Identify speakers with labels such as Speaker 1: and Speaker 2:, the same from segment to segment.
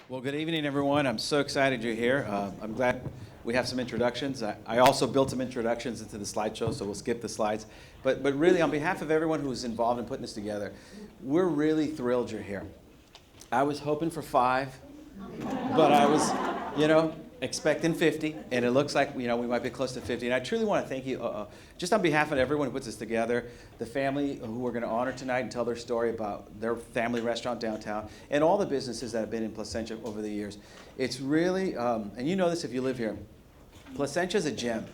Speaker 1: Well, good evening, everyone. I'm so excited you're here. I'm glad we have some introductions. I also built some introductions into the slideshow, so we'll skip the slides. But really, on behalf of everyone who was involved in putting this together, we're really thrilled you're here. I was hoping for 5, but I was, expecting 50, and it looks like, we might be close to 50. And I truly want to thank you, just on behalf of everyone who puts this together, the family who we're going to honor tonight and tell their story about their family restaurant downtown, and all the businesses that have been in Placentia over the years. It's really, and you know this if you live here, Placentia is a gem,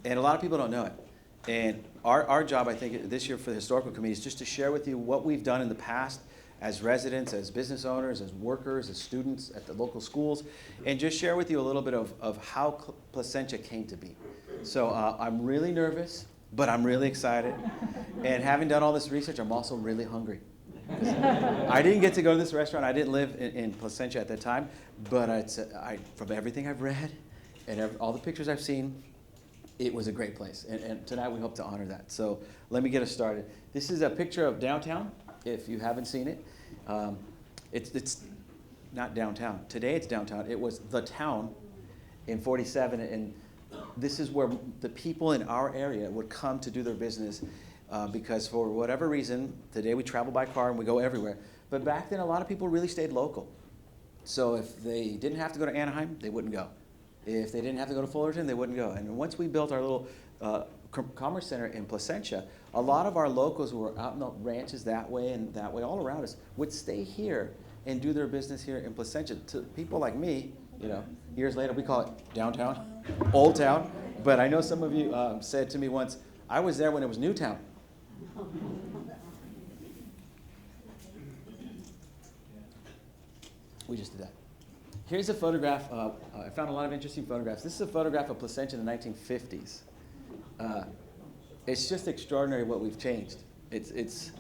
Speaker 1: and a lot of people don't know it. And our job, I think, this year for the Historical Committee is just to share with you what we've done in the past as residents, as business owners, as workers, as students at the local schools, and just share with you a little bit of how Placentia came to be. So I'm really nervous, but I'm really excited. And having done all this research, I'm also really hungry. I didn't get to go to this restaurant. I didn't live in Placentia at that time, but from everything I've read and all the pictures I've seen, it was a great place. And tonight we hope to honor that. So let me get us started. This is a picture of downtown. If you haven't seen it, it's not downtown. Today it's downtown. It was the town in 47, and this is where the people in our area would come to do their business because for whatever reason, today we travel by car and we go everywhere. But back then, a lot of people really stayed local. So if they didn't have to go to Anaheim, they wouldn't go. If they didn't have to go to Fullerton, they wouldn't go. And once we built our little commerce center in Placentia, a lot of our locals who were out in the ranches that way and that way all around us would stay here and do their business here in Placentia. To people like me, years later we call it downtown, old town. But I know some of you said to me once, I was there when it was Newtown. We just did that. Here's a photograph. I found a lot of interesting photographs. This is a photograph of Placentia in the 1950s. It's just extraordinary what we've changed. It's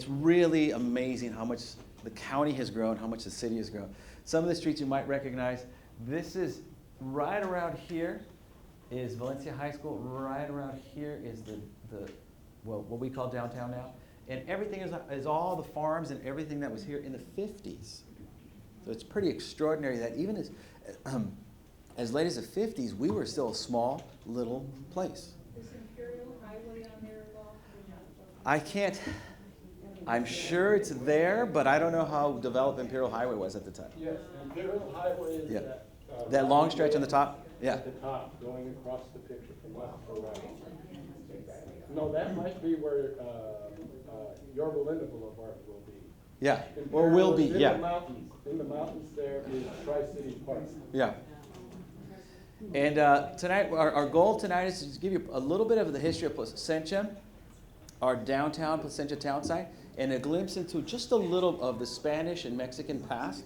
Speaker 1: really amazing how much the county has grown, how much the city has grown. Some of the streets you might recognize. This is right around here is Valencia High School. Right around here is what we call downtown now. And everything is all the farms and everything that was here in the 50s. So it's pretty extraordinary that even as late as the 50s, we were still a small, little place.
Speaker 2: Is Imperial Highway on there at all?
Speaker 1: I'm sure it's there, but I don't know how developed Imperial Highway was at the time.
Speaker 3: Yes, Imperial Highway is
Speaker 1: that long stretch on the top? Yeah.
Speaker 3: At the top, going across the picture from left to right. No, that might be where Yorba Linda Boulevard will be.
Speaker 1: Yeah,
Speaker 3: Imperial
Speaker 1: or will be,
Speaker 3: is
Speaker 1: yeah.
Speaker 3: In the mountains there is Tri-City Park.
Speaker 1: Yeah. And tonight, our goal tonight is to give you a little bit of the history of Placentia, our downtown Placentia town site, and a glimpse into just a little of the Spanish and Mexican past.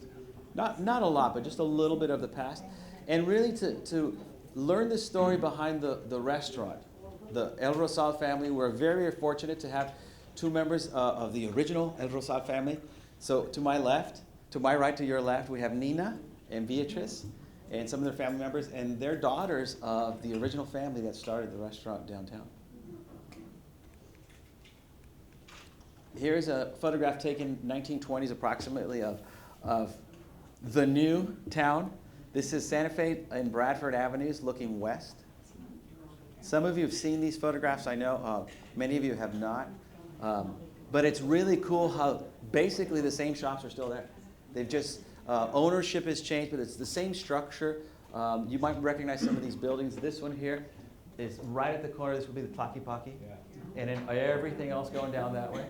Speaker 1: Not a lot, but just a little bit of the past. And really to learn the story behind the restaurant. The El Rosal family, we're very fortunate to have 2 members of the original El Rosal family. So to my left, to my right, to your left, we have Nina and Beatrice and some of their family members, and they're daughters of the original family that started the restaurant downtown. Here's a photograph taken 1920s approximately of the new town. This is Santa Fe and Bradford Avenues looking west. Some of you have seen these photographs, I know. Many of you have not. But it's really cool how basically the same shops are still there. They've just, ownership has changed, but it's the same structure. You might recognize some of these buildings. This one here is right at the corner. This would be the Tlaki Paki. And then everything else going down that way.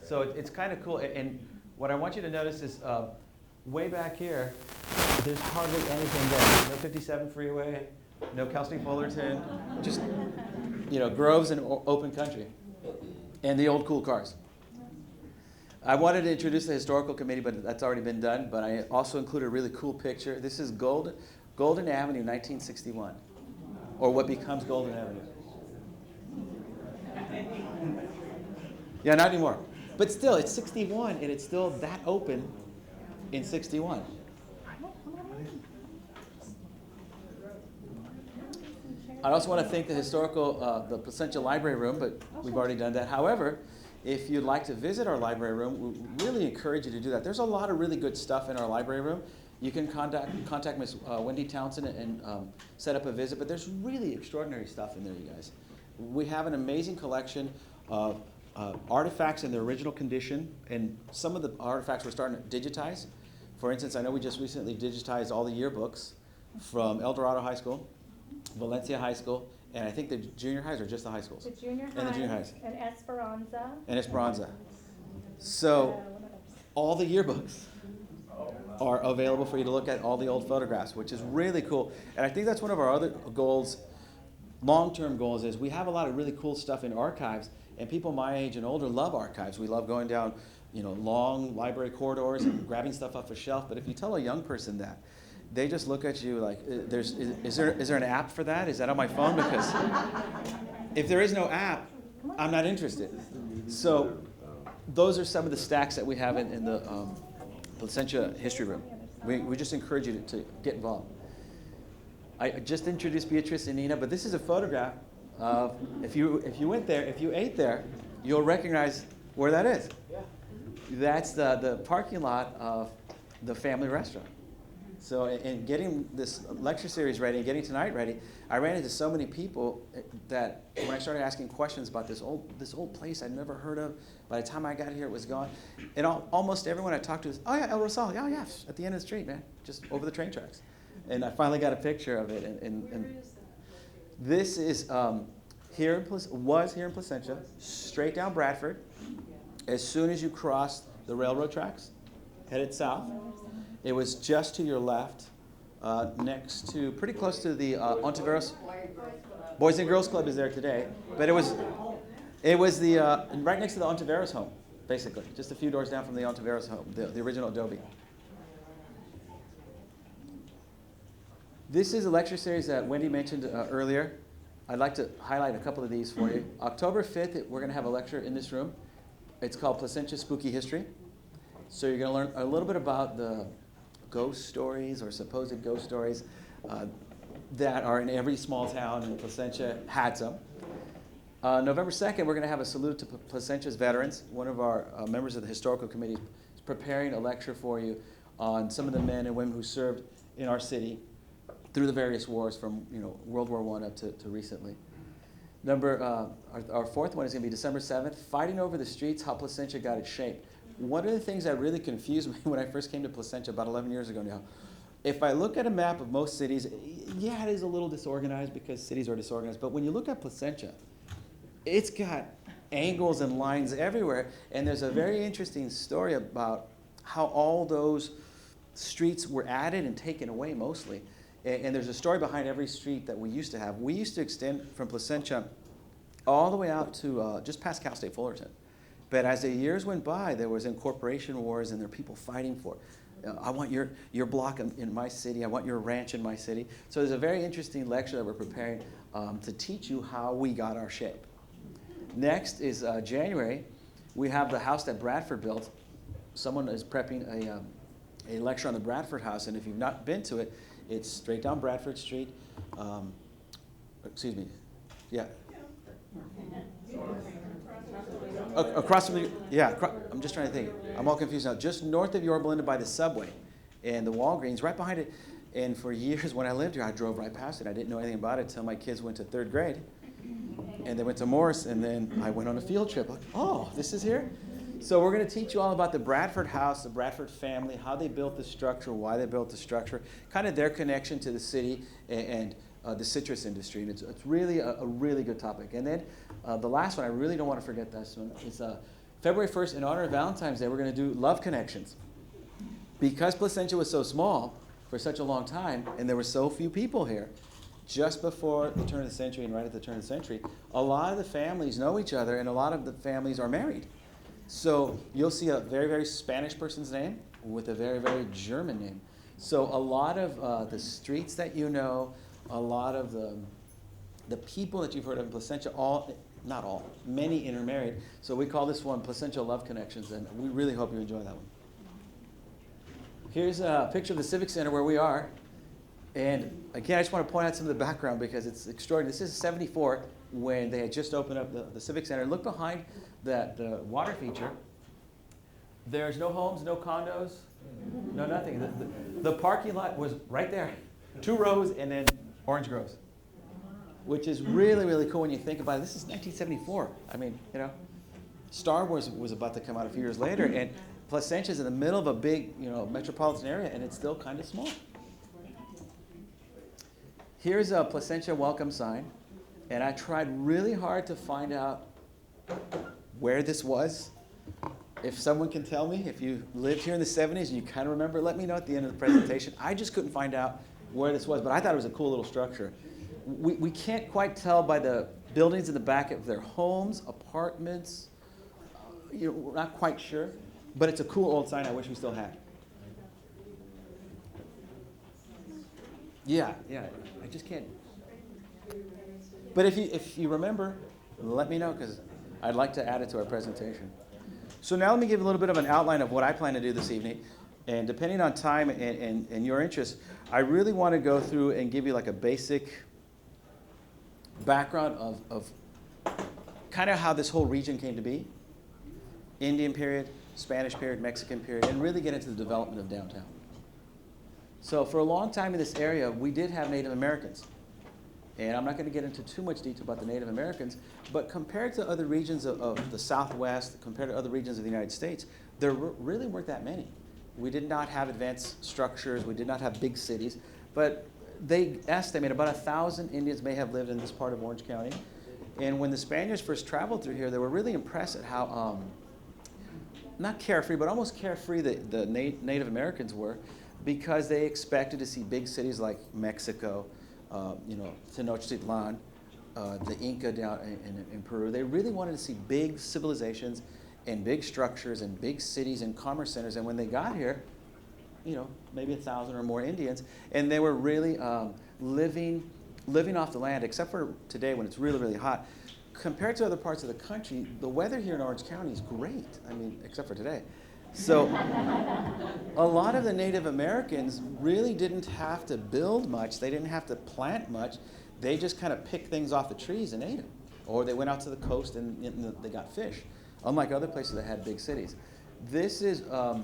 Speaker 1: So it's kind of cool. And what I want you to notice is way back here, there's hardly anything there. No 57 freeway, no Kelsey Fullerton, just groves and open country. And the old cool cars. I wanted to introduce the Historical Committee, but that's already been done. But I also included a really cool picture. This is Golden Avenue, 1961, or what becomes Golden Avenue. Yeah, not anymore. But still, it's 61, and it's still that open in 61. I also want to thank the Placentia Library Room, but we've already done that. However, If you'd like to visit our library room, we really encourage you to do that. There's a lot of really good stuff in our library room. You can contact Ms. Wendy Townsend and set up a visit, but there's really extraordinary stuff in there, you guys. We have an amazing collection of artifacts in their original condition, and some of the artifacts we're starting to digitize. For instance, I know we just recently digitized all the yearbooks from El Dorado High School, Valencia High School, and I think the junior highs or just the high schools?
Speaker 2: The junior high.
Speaker 1: And the junior highs.
Speaker 2: And Esperanza.
Speaker 1: And Esperanza. So
Speaker 2: what others?
Speaker 1: all the yearbooks are available for you to look at, all the old photographs, which is really cool. And I think that's one of our other goals, long-term goals, is we have a lot of really cool stuff in archives, and people my age and older love archives. We love going down, long library corridors and grabbing stuff off a shelf. But if you tell a young person that, they just look at you like, is there an app for that? Is that on my phone? Because if there is no app, I'm not interested. So those are some of the stacks that we have in the Placentia History Room. We just encourage you to get involved. I just introduced Beatrice and Nina, but this is a photograph of, if you went there, if you ate there, you'll recognize where that is. Yeah. That's the parking lot of the family restaurant. So in getting this lecture series ready and getting tonight ready, I ran into so many people that when I started asking questions about this old place I'd never heard of, by the time I got here it was gone. And almost everyone I talked to was, oh yeah, El Rosal, yeah, at the end of the street, man, just over the train tracks. And I finally got a picture of it. And this is was here in Placentia, straight down Bradford. As soon as you crossed the railroad tracks, headed south. It was just to your left, next to, pretty close to the Ontiveros. Boys and Girls Club is there today, but it was the right next to the Ontiveros home, basically, just a few doors down from the Ontiveros home, the original Adobe. This is a lecture series that Wendy mentioned earlier. I'd like to highlight a couple of these for you. October 5th, we're going to have a lecture in this room. It's called Placentia Spooky History. So you're going to learn a little bit about the ghost stories or supposed ghost stories that are in every small town, and Placentia had some. November 2nd, we're going to have a salute to Placentia's veterans. One of our members of the Historical Committee is preparing a lecture for you on some of the men and women who served in our city through the various wars from World War I up to recently. Our fourth one is going to be December 7th, Fighting Over the Streets, How Placentia Got Its Shape. One of the things that really confused me when I first came to Placentia about 11 years ago now, if I look at a map of most cities, yeah, it is a little disorganized because cities are disorganized, but when you look at Placentia, it's got angles and lines everywhere, and there's a very interesting story about how all those streets were added and taken away mostly. And there's a story behind every street that we used to have. We used to extend from Placentia all the way out to just past Cal State Fullerton. But as the years went by, there was incorporation wars, and there were people fighting for it. I want your block in my city. I want your ranch in my city. So there's a very interesting lecture that we're preparing to teach you how we got our shape. Next is January. We have the house that Bradford built. Someone is prepping a lecture on the Bradford house, and if you've not been to it, it's straight down Bradford Street. Excuse me. Yeah. Across from the, I'm just trying to think. I'm all confused now. Just north of Yorba Linda by the subway and the Walgreens, right behind it. And for years when I lived here, I drove right past it. I didn't know anything about it until my kids went to 3rd grade. And they went to Morris, and then I went on a field trip. Like, oh, this is here? So we're going to teach you all about the Bradford house, the Bradford family, how they built the structure, why they built the structure, kind of their connection to the city and the citrus industry. And it's really a really good topic. And then the last one, I really don't want to forget this one, is February 1st, in honor of Valentine's Day, we're going to do Love Connections. Because Placentia was so small for such a long time, and there were so few people here, just before the turn of the century and right at the turn of the century, a lot of the families know each other, and a lot of the families are married. So you'll see a very, very Spanish person's name with a very, very German name. So a lot of the streets that you know, a lot of the people that you've heard of in Placentia, not all, many intermarried. So we call this one Placentia Love Connections, and we really hope you enjoy that one. Here's a picture of the Civic Center where we are. And again, I just want to point out some of the background because it's extraordinary. This is 74. when they had just opened up the Civic Center. Look behind the water feature. There's no homes, no condos, no nothing. The parking lot was right there. 2 rows and then orange groves, which is really, really cool when you think about it. This is 1974. I mean, you know, Star Wars was about to come out a few years later, and Placentia is in the middle of a big, you know, metropolitan area, and it's still kind of small. Here's a Placentia welcome sign, and I tried really hard to find out where this was. If someone can tell me, if you lived here in the 70s and you kind of remember, let me know at the end of the presentation. I just couldn't find out where this was, but I thought it was a cool little structure. We can't quite tell by the buildings in the back if they're homes, apartments. You know, we're not quite sure, but it's a cool old sign I wish we still had. Yeah, I just can't. But if you remember, let me know, because I'd like to add it to our presentation. So now let me give a little bit of an outline of what I plan to do this evening. And depending on time and your interest, I really want to go through and give you like a basic background of kind of how this whole region came to be. Indian period, Spanish period, Mexican period, and really get into the development of downtown. So for a long time in this area, we did have Native Americans. And I'm not going to get into too much detail about the Native Americans, but compared to other regions of the Southwest, compared to other regions of the United States, there really weren't that many. We did not have advanced structures. We did not have big cities. But they estimate about 1,000 Indians may have lived in this part of Orange County. And when the Spaniards first traveled through here, they were really impressed at how, not carefree, but almost carefree the Native Americans were, because they expected to see big cities like Mexico, you know, Tenochtitlan, the Inca down in Peru. They really wanted to see big civilizations and big structures and big cities and commerce centers. And when they got here, you know, maybe 1,000 or more Indians, and they were really living off the land, except for today when it's really, really hot. Compared to other parts of the country, the weather here in Orange County is great. I mean, except for today. So a lot of the Native Americans really didn't have to build much. They didn't have to plant much. They just kind of picked things off the trees and ate them. Or they went out to the coast and they got fish, unlike other places that had big cities. This is a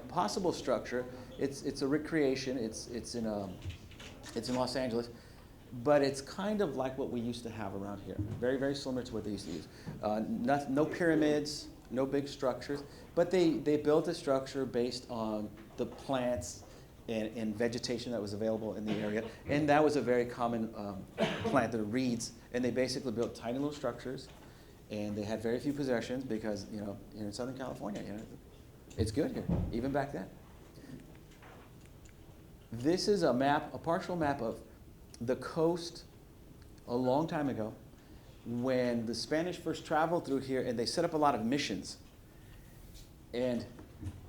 Speaker 1: possible structure. It's a recreation. It's in Los Angeles. But it's kind of like what we used to have around here. Very, very similar to what they used to use. No pyramids, no big structures, but they built a structure based on the plants and vegetation that was available in the area. And that was a very common plant, the reeds. And they basically built tiny little structures, and they had very few possessions because, you know, in Southern California, you know, it's good here, even back then. This is a map, a partial map of the coast a long time ago when the Spanish first traveled through here, and they set up a lot of missions. And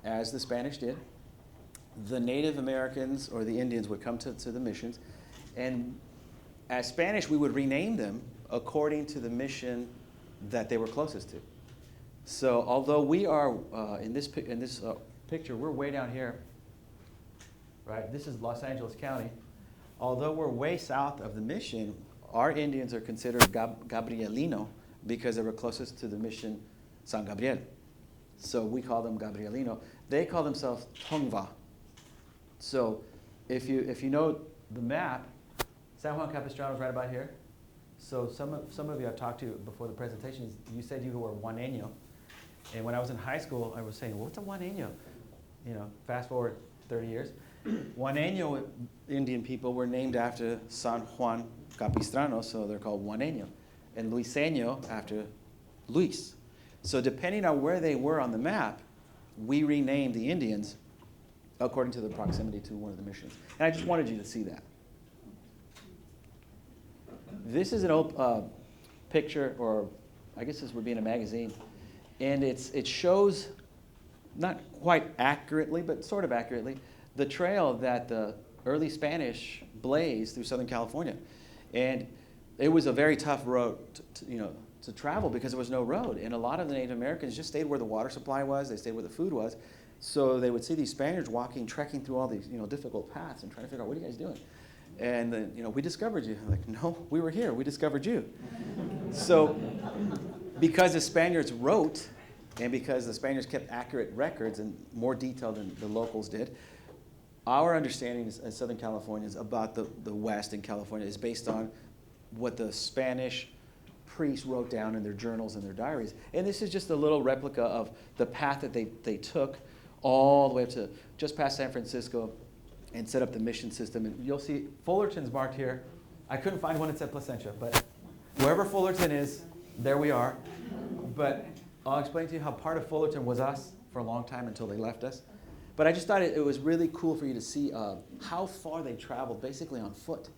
Speaker 1: as the Spanish did, the Native Americans or the Indians would come to the missions, and as Spanish we would rename them according to the mission that they were closest to. So although we are in this picture, we're way down here, right? This is Los Angeles County. Although we're way south of the mission, our Indians are considered Gabrielino because they were closest to the mission San Gabriel. So we call them Gabrielino. They call themselves Tongva. So if you know the map, San Juan Capistrano is right about here. So some of you I've talked to before the presentation, you said you were Juaneño. And when I was in high school, I was saying, well, what's a Juaneño? You know, fast forward 30 years. Juaneño Indian people were named after San Juan Capistrano, so they're called Juaneño. And Luiseño after Luis. So depending on where they were on the map, we renamed the Indians according to the proximity to one of the missions. And I just wanted you to see that. This is an old picture, or I guess this would be in a magazine. And it shows, not quite accurately, but sort of accurately, the trail that the early Spanish blazed through Southern California. And it was a very tough road to travel because there was no road. And a lot of the Native Americans just stayed where the water supply was, they stayed where the food was. So they would see these Spaniards trekking through all these difficult paths and trying to figure out, what are you guys doing? And then, we discovered you. I'm like, no, we were here. We discovered you. So because the Spaniards wrote, and because the Spaniards kept accurate records and more detailed than the locals did, our understanding as Southern Californians about the West in California is based on what the Spanish priests wrote down in their journals and their diaries. And this is just a little replica of the path that they took all the way up to just past San Francisco and set up the mission system. And you'll see Fullerton's marked here. I couldn't find one that said Placentia, but wherever Fullerton is, there we are. But I'll explain to you how part of Fullerton was us for a long time until they left us. But I just thought it was really cool for you to see how far they traveled, basically on foot.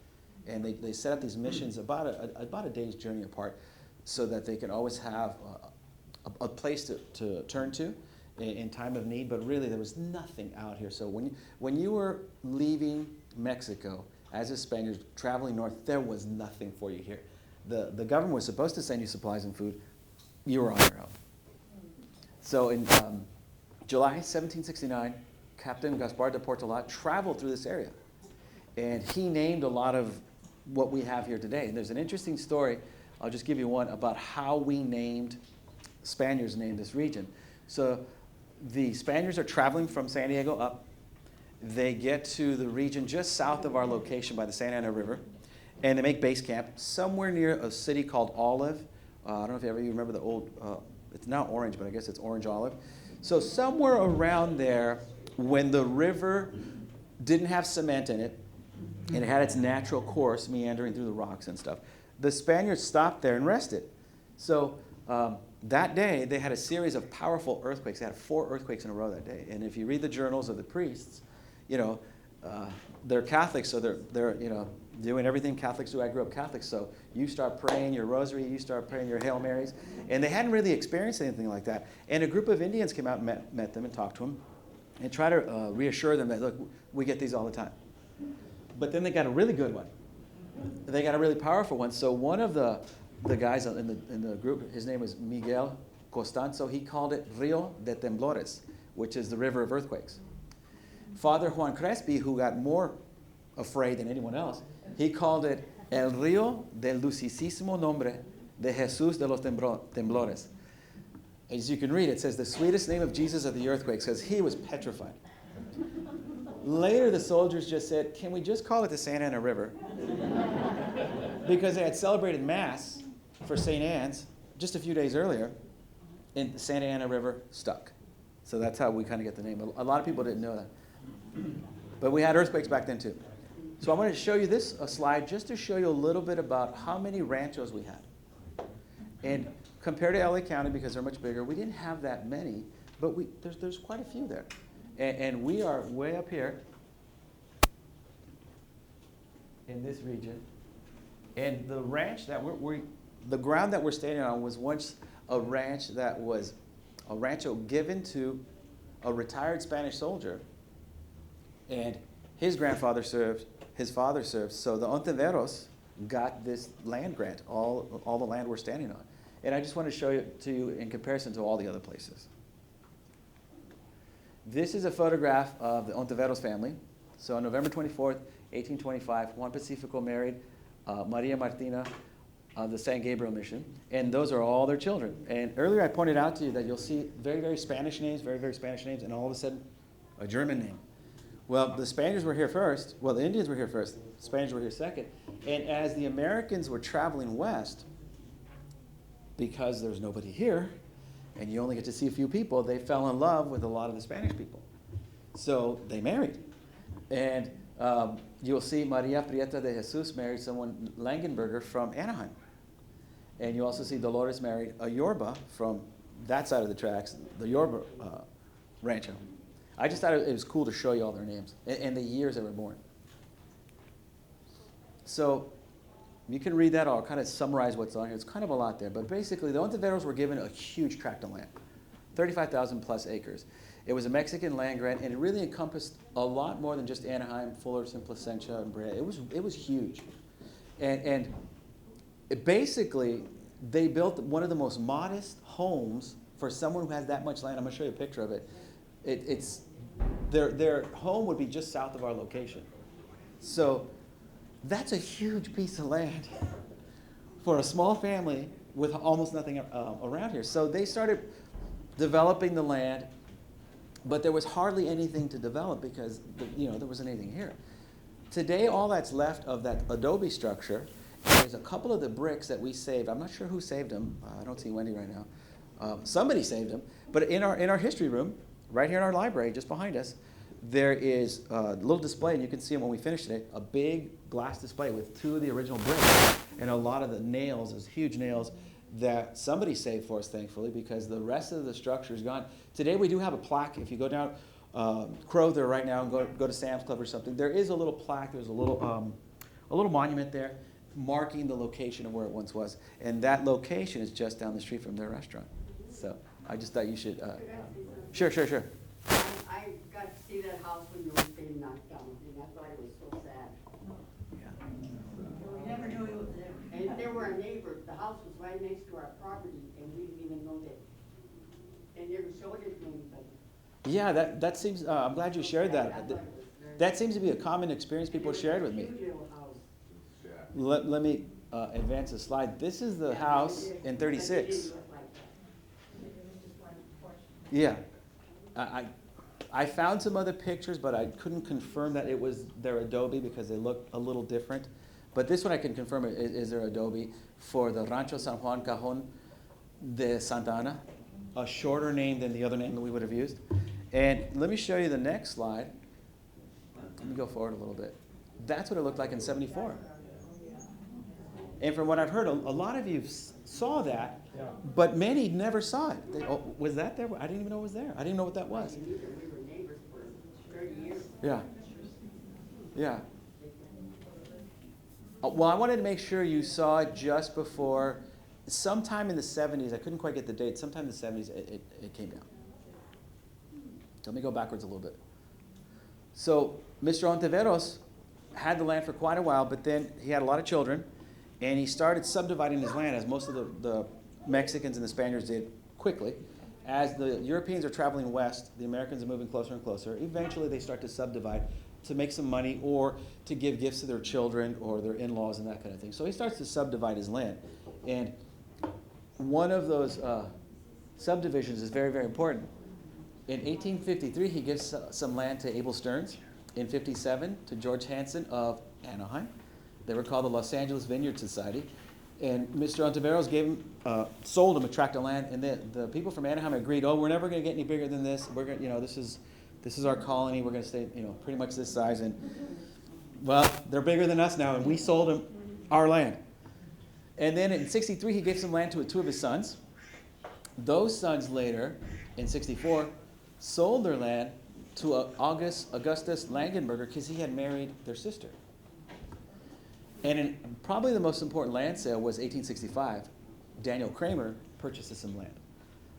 Speaker 1: And they set up these missions about a day's journey apart so that they can always have a place to turn to in time of need. But really, there was nothing out here. So when you were leaving Mexico as a Spaniard traveling north, there was nothing for you here. The government was supposed to send you supplies and food. You were on your own. So in July 1769, Captain Gaspar de Portolat traveled through this area. And he named a lot of what we have here today. And there's an interesting story, I'll just give you one, about how Spaniards named this region. So the Spaniards are traveling from San Diego up. They get to the region just south of our location by the Santa Ana River. And they make base camp somewhere near a city called Olive. I don't know if you remember the old, it's now orange, but I guess it's Orange Olive. So somewhere around there, when the river didn't have cement in it, and it had its natural course meandering through the rocks and stuff, the Spaniards stopped there and rested. So that day, they had a series of powerful earthquakes. They had 4 earthquakes in a row that day. And if you read the journals of the priests, they're Catholics, so they're doing everything Catholics do. I grew up Catholic, so you start praying your rosary, you start praying your Hail Marys. And they hadn't really experienced anything like that. And a group of Indians came out and met them and talked to them and tried to reassure them that, look, we get these all the time. But then they got a really good one. They got a really powerful one. So one of the guys in the group, his name is Miguel Costanzo, he called it Rio de Temblores, which is the river of earthquakes. Father Juan Crespi, who got more afraid than anyone else, he called it El Río del Dulcísimo Nombre de Jesús de los Temblores. As you can read, it says the sweetest name of Jesus of the earthquakes, because he was petrified. Later, the soldiers just said, can we just call it the Santa Ana River? Because they had celebrated Mass for St. Anne's just a few days earlier, and the Santa Ana River stuck. So that's how we kind of get the name. A lot of people didn't know that. But we had earthquakes back then too. So I want to show you this slide just to show you a little bit about how many ranchos we had. And compared to LA County, because they're much bigger, we didn't have that many, but there's quite a few there. And we are way up here in this region. And the ranch that the ground that we're standing on was once a ranch that was a rancho given to a retired Spanish soldier. And his grandfather served, his father served. So the Ontiveros got this land grant, all the land we're standing on. And I just want to show it to you in comparison to all the other places. This is a photograph of the Ontiveros family. So on November 24th, 1825, Juan Pacifico married Maria Martina of the San Gabriel Mission. And those are all their children. And earlier I pointed out to you that you'll see very, very Spanish names, and all of a sudden a German name. Well, the Spaniards were here first. Well, the Indians were here first. The Spaniards were here second. And as the Americans were traveling west, because there's nobody here, and you only get to see a few people, they fell in love with a lot of the Spanish people. So they married. And you'll see Maria Prieta de Jesus married someone, Langenberger, from Anaheim. And you also see Dolores married a Yorba from that side of the tracks, the Yorba Rancho. I just thought it was cool to show you all their names and the years they were born. So you can read that all, kind of summarize what's on here. It's kind of a lot there. But basically, the Ontiveros were given a huge tract of land, 35,000 plus acres. It was a Mexican land grant, and it really encompassed a lot more than just Anaheim, Fullerton, Placentia, and Brea. It was huge. And basically, they built one of the most modest homes for someone who has that much land. I'm going to show you a picture of it. Their home would be just south of our location. So That's a huge piece of land for a small family with almost nothing around here. So they started developing the land, but there was hardly anything to develop because there wasn't anything here. Today, all that's left of that adobe structure is a couple of the bricks that we saved. I'm not sure who saved them. I don't see Wendy right now. Somebody saved them. But in our history room, right here in our library, just behind us, there is a little display, and you can see them when we finish today, a big glass display with 2 of the original bricks and a lot of the nails, those huge nails that somebody saved for us, thankfully, because the rest of the structure is gone. Today we do have a plaque. If you go down Crowther right now and go to Sam's Club or something, there is a little plaque. There's a little monument there marking the location of where it once was. And that location is just down the street from their restaurant. So I just thought you should. Sure.
Speaker 4: I got to see that house when it was being knocked down, and I thought it was so sad.
Speaker 5: We never knew he was there.
Speaker 4: And there were neighbors, the house was right next to our property, and we didn't even know that. And never showed it to anybody.
Speaker 1: Yeah, that seems. I'm glad you shared
Speaker 4: I
Speaker 1: that.
Speaker 4: thought it was very-
Speaker 1: That seems to be a common experience people shared with me.
Speaker 4: Huge little house.
Speaker 1: Let me advance the slide. This is the house in 36.
Speaker 4: But it didn't look like that.
Speaker 1: Yeah. I found some other pictures, but I couldn't confirm that it was their adobe because they look a little different. But this one I can confirm is their adobe for the Rancho San Juan Cajon de Santa Ana, a shorter name than the other name that we would have used. And let me show you the next slide. Let me go forward a little bit. That's what it looked like in 74. And from what I've heard, a lot of you saw that,
Speaker 3: Yeah.
Speaker 1: but many never saw it. Was that there? I didn't even know it was there. I didn't know what that was.
Speaker 4: We were neighbors for 30 years.
Speaker 1: Yeah. Well, I wanted to make sure you saw it just before, sometime in the 70s. I couldn't quite get the date. Sometime in the 70s, it came down. Let me go backwards a little bit. So Mr. Ontiveros had the land for quite a while, but then he had a lot of children, and he started subdividing his land, as most of the Mexicans and the Spaniards did quickly. As the Europeans are traveling west, the Americans are moving closer and closer. Eventually, they start to subdivide to make some money or to give gifts to their children or their in-laws and that kind of thing. So he starts to subdivide his land. And one of those subdivisions is very, very important. In 1853, he gives some land to Abel Stearns. In 57, to George Hansen of Anaheim. They were called the Los Angeles Vineyard Society. And Mr. Ontiveros sold him a tract of land, and the people from Anaheim agreed, we're never going to get any bigger than this. We're going, this is our colony. We're going to stay, pretty much this size. And well, they're bigger than us now, and we sold them our land. And then in 63, he gave some land to 2 of his sons. Those sons later, in 64, sold their land to Augustus Langenberger because he had married their sister. And probably the most important land sale was 1865. Daniel Kramer purchases some land.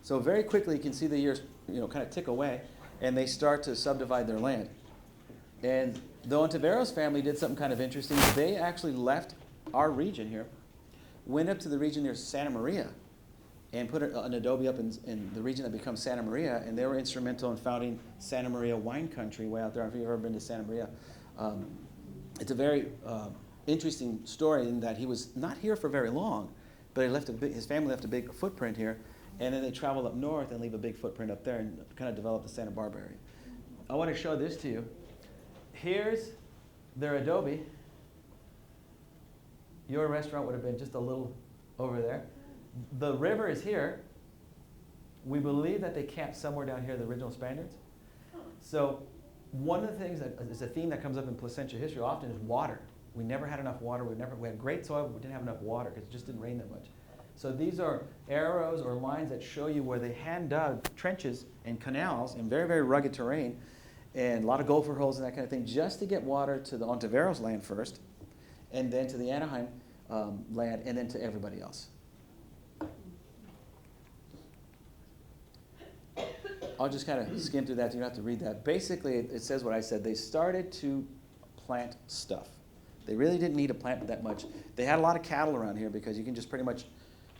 Speaker 1: So very quickly, you can see the years, kind of tick away, and they start to subdivide their land. And the Ontiveros family did something kind of interesting. They actually left our region here, went up to the region near Santa Maria, and put an adobe up in the region that becomes Santa Maria, and they were instrumental in founding Santa Maria wine country way out there. If you've ever been to Santa Maria, it's a very interesting story in that he was not here for very long, but his family left a big footprint here, and then they travel up north and leave a big footprint up there and kind of develop the Santa Barbara area. I want to show this to you. Here's their adobe. Your restaurant would have been just a little over there. The river is here. We believe that they camped somewhere down here, the original Spaniards. So one of the things that is a theme that comes up in Placentia history often is water. We never had enough water. We had great soil, but we didn't have enough water because it just didn't rain that much. So these are arrows or lines that show you where they hand dug trenches and canals in very, very rugged terrain and a lot of gopher holes and that kind of thing just to get water to the Ontiveros land first, and then to the Anaheim land, and then to everybody else. I'll just kind of skim through that. You don't have to read that. Basically, it says what I said. They started to plant stuff. They really didn't need to plant that much. They had a lot of cattle around here because you can just pretty much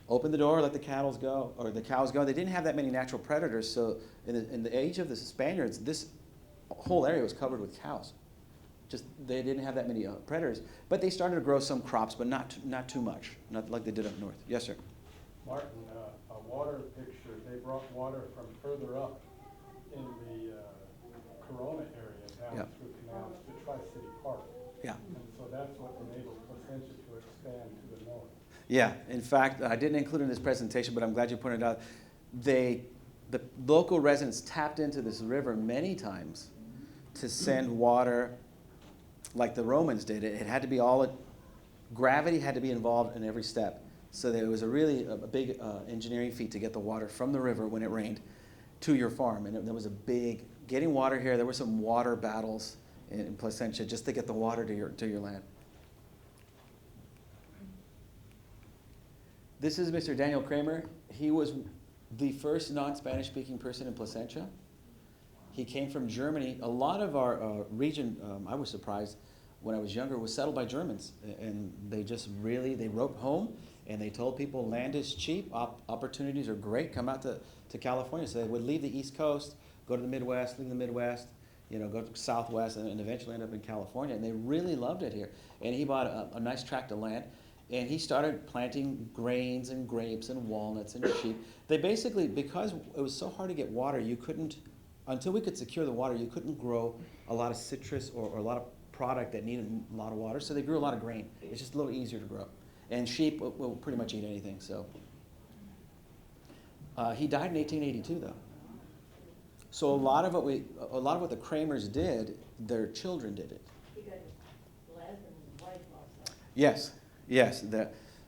Speaker 1: open the door, let the cows go, or the cows go. They didn't have that many natural predators, so in the age of the Spaniards, this whole area was covered with cows. Just they didn't have that many predators, but they started to grow some crops, but not too much, not like they did up north. Yes, sir.
Speaker 3: Martin, a water picture, they brought water from further up in the Corona area down
Speaker 1: Yep.
Speaker 3: through canals to Tri-City Park.
Speaker 1: Yeah.
Speaker 3: And so that's what enabled Placentia to expand to the north.
Speaker 1: Yeah. In fact, I didn't include it in this presentation, but I'm glad you pointed out. The local residents tapped into this river many times to send water, like the Romans did. It had to be gravity had to be involved in every step. So there was a big engineering feat to get the water from the river when it rained to your farm. And there was a big, getting water here, there were some water battles in Placentia just to get the water to your land. This is Mr. Daniel Kramer. He was the first non-Spanish speaking person in Placentia. He came from Germany. A lot of our region, I was surprised when I was younger, was settled by Germans. And they wrote home and they told people land is cheap, opportunities are great, come out to California. So they would leave the East Coast, go to the Midwest, leave the Midwest, go to Southwest and eventually end up in California. And they really loved it here. And he bought a nice tract of land. And he started planting grains and grapes and walnuts and sheep. They basically, because it was so hard to get water, until we could secure the water, you couldn't grow a lot of citrus or a lot of product that needed a lot of water. So they grew a lot of grain. It's just a little easier to grow. And sheep will pretty much eat anything. So he died in 1882, though. So a lot of what the Kramers did, their children did it.
Speaker 2: He got last and his wife also.
Speaker 1: Yes. Yes,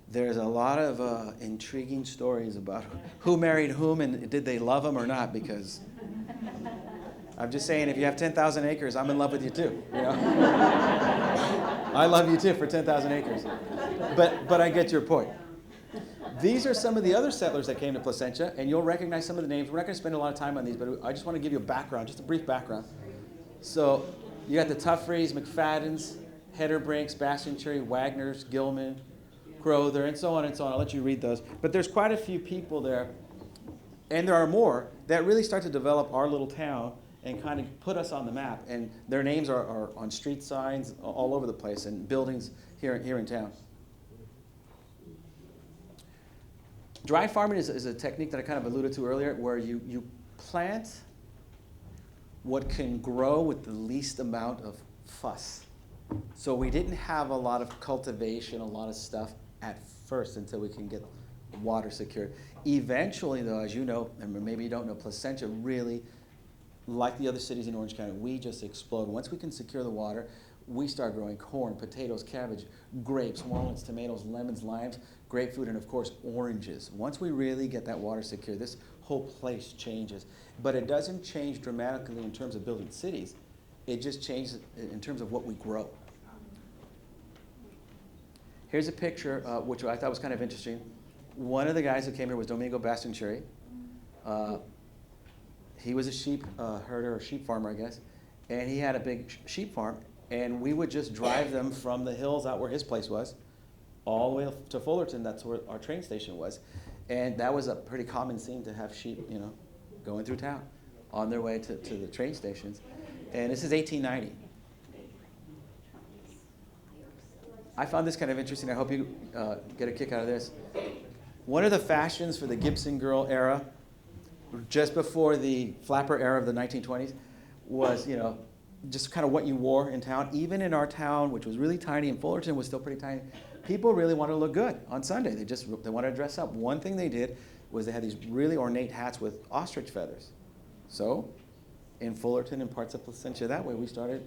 Speaker 1: there's a lot of intriguing stories about who married whom and did they love him or not, because I'm just saying, if you have 10,000 acres, I'm in love with you too. I love you too for 10,000 acres. But I get your point. These are some of the other settlers that came to Placentia, and you'll recognize some of the names. We're not going to spend a lot of time on these, but I just want to give you a background, just a brief background. So you got the Tuffreys, McFaddens, Hedderbrinks, Bastion Cherry, Wagners, Gilman, Crowther, and so on and so on. I'll let you read those. But there's quite a few people there, and there are more, that really start to develop our little town and kind of put us on the map. And their names are on street signs all over the place and buildings here in town. Dry farming is a technique that I kind of alluded to earlier, where you plant what can grow with the least amount of fuss. So we didn't have a lot of cultivation, a lot of stuff at first until we can get water secured. Eventually, though, as you know, and maybe you don't know, Placentia really, like the other cities in Orange County, we just explode. Once we can secure the water, we start growing corn, potatoes, cabbage, grapes, walnuts, tomatoes, lemons, limes, grapefruit, and of course, oranges. Once we really get that water secure, this whole place changes. But it doesn't change dramatically in terms of building cities. It just changes in terms of what we grow. Here's a picture, which I thought was kind of interesting. One of the guys who came here was Domingo Bastoncherry. He was a sheep herder or sheep farmer, I guess, and he had a big sheep farm, and we would just drive them from the hills out where his place was, all the way to Fullerton. That's where our train station was, and that was a pretty common scene to have sheep, going through town on their way to the train stations. And this is 1890. I found this kind of interesting. I hope you get a kick out of this. One of the fashions for the Gibson girl era, just before the flapper era of the 1920s, was, just kind of what you wore in town. Even in our town, which was really tiny, and Fullerton was still pretty tiny, people really wanted to look good on Sunday. They wanted to dress up. One thing they did was they had these really ornate hats with ostrich feathers. So in Fullerton and parts of Placentia that way, we started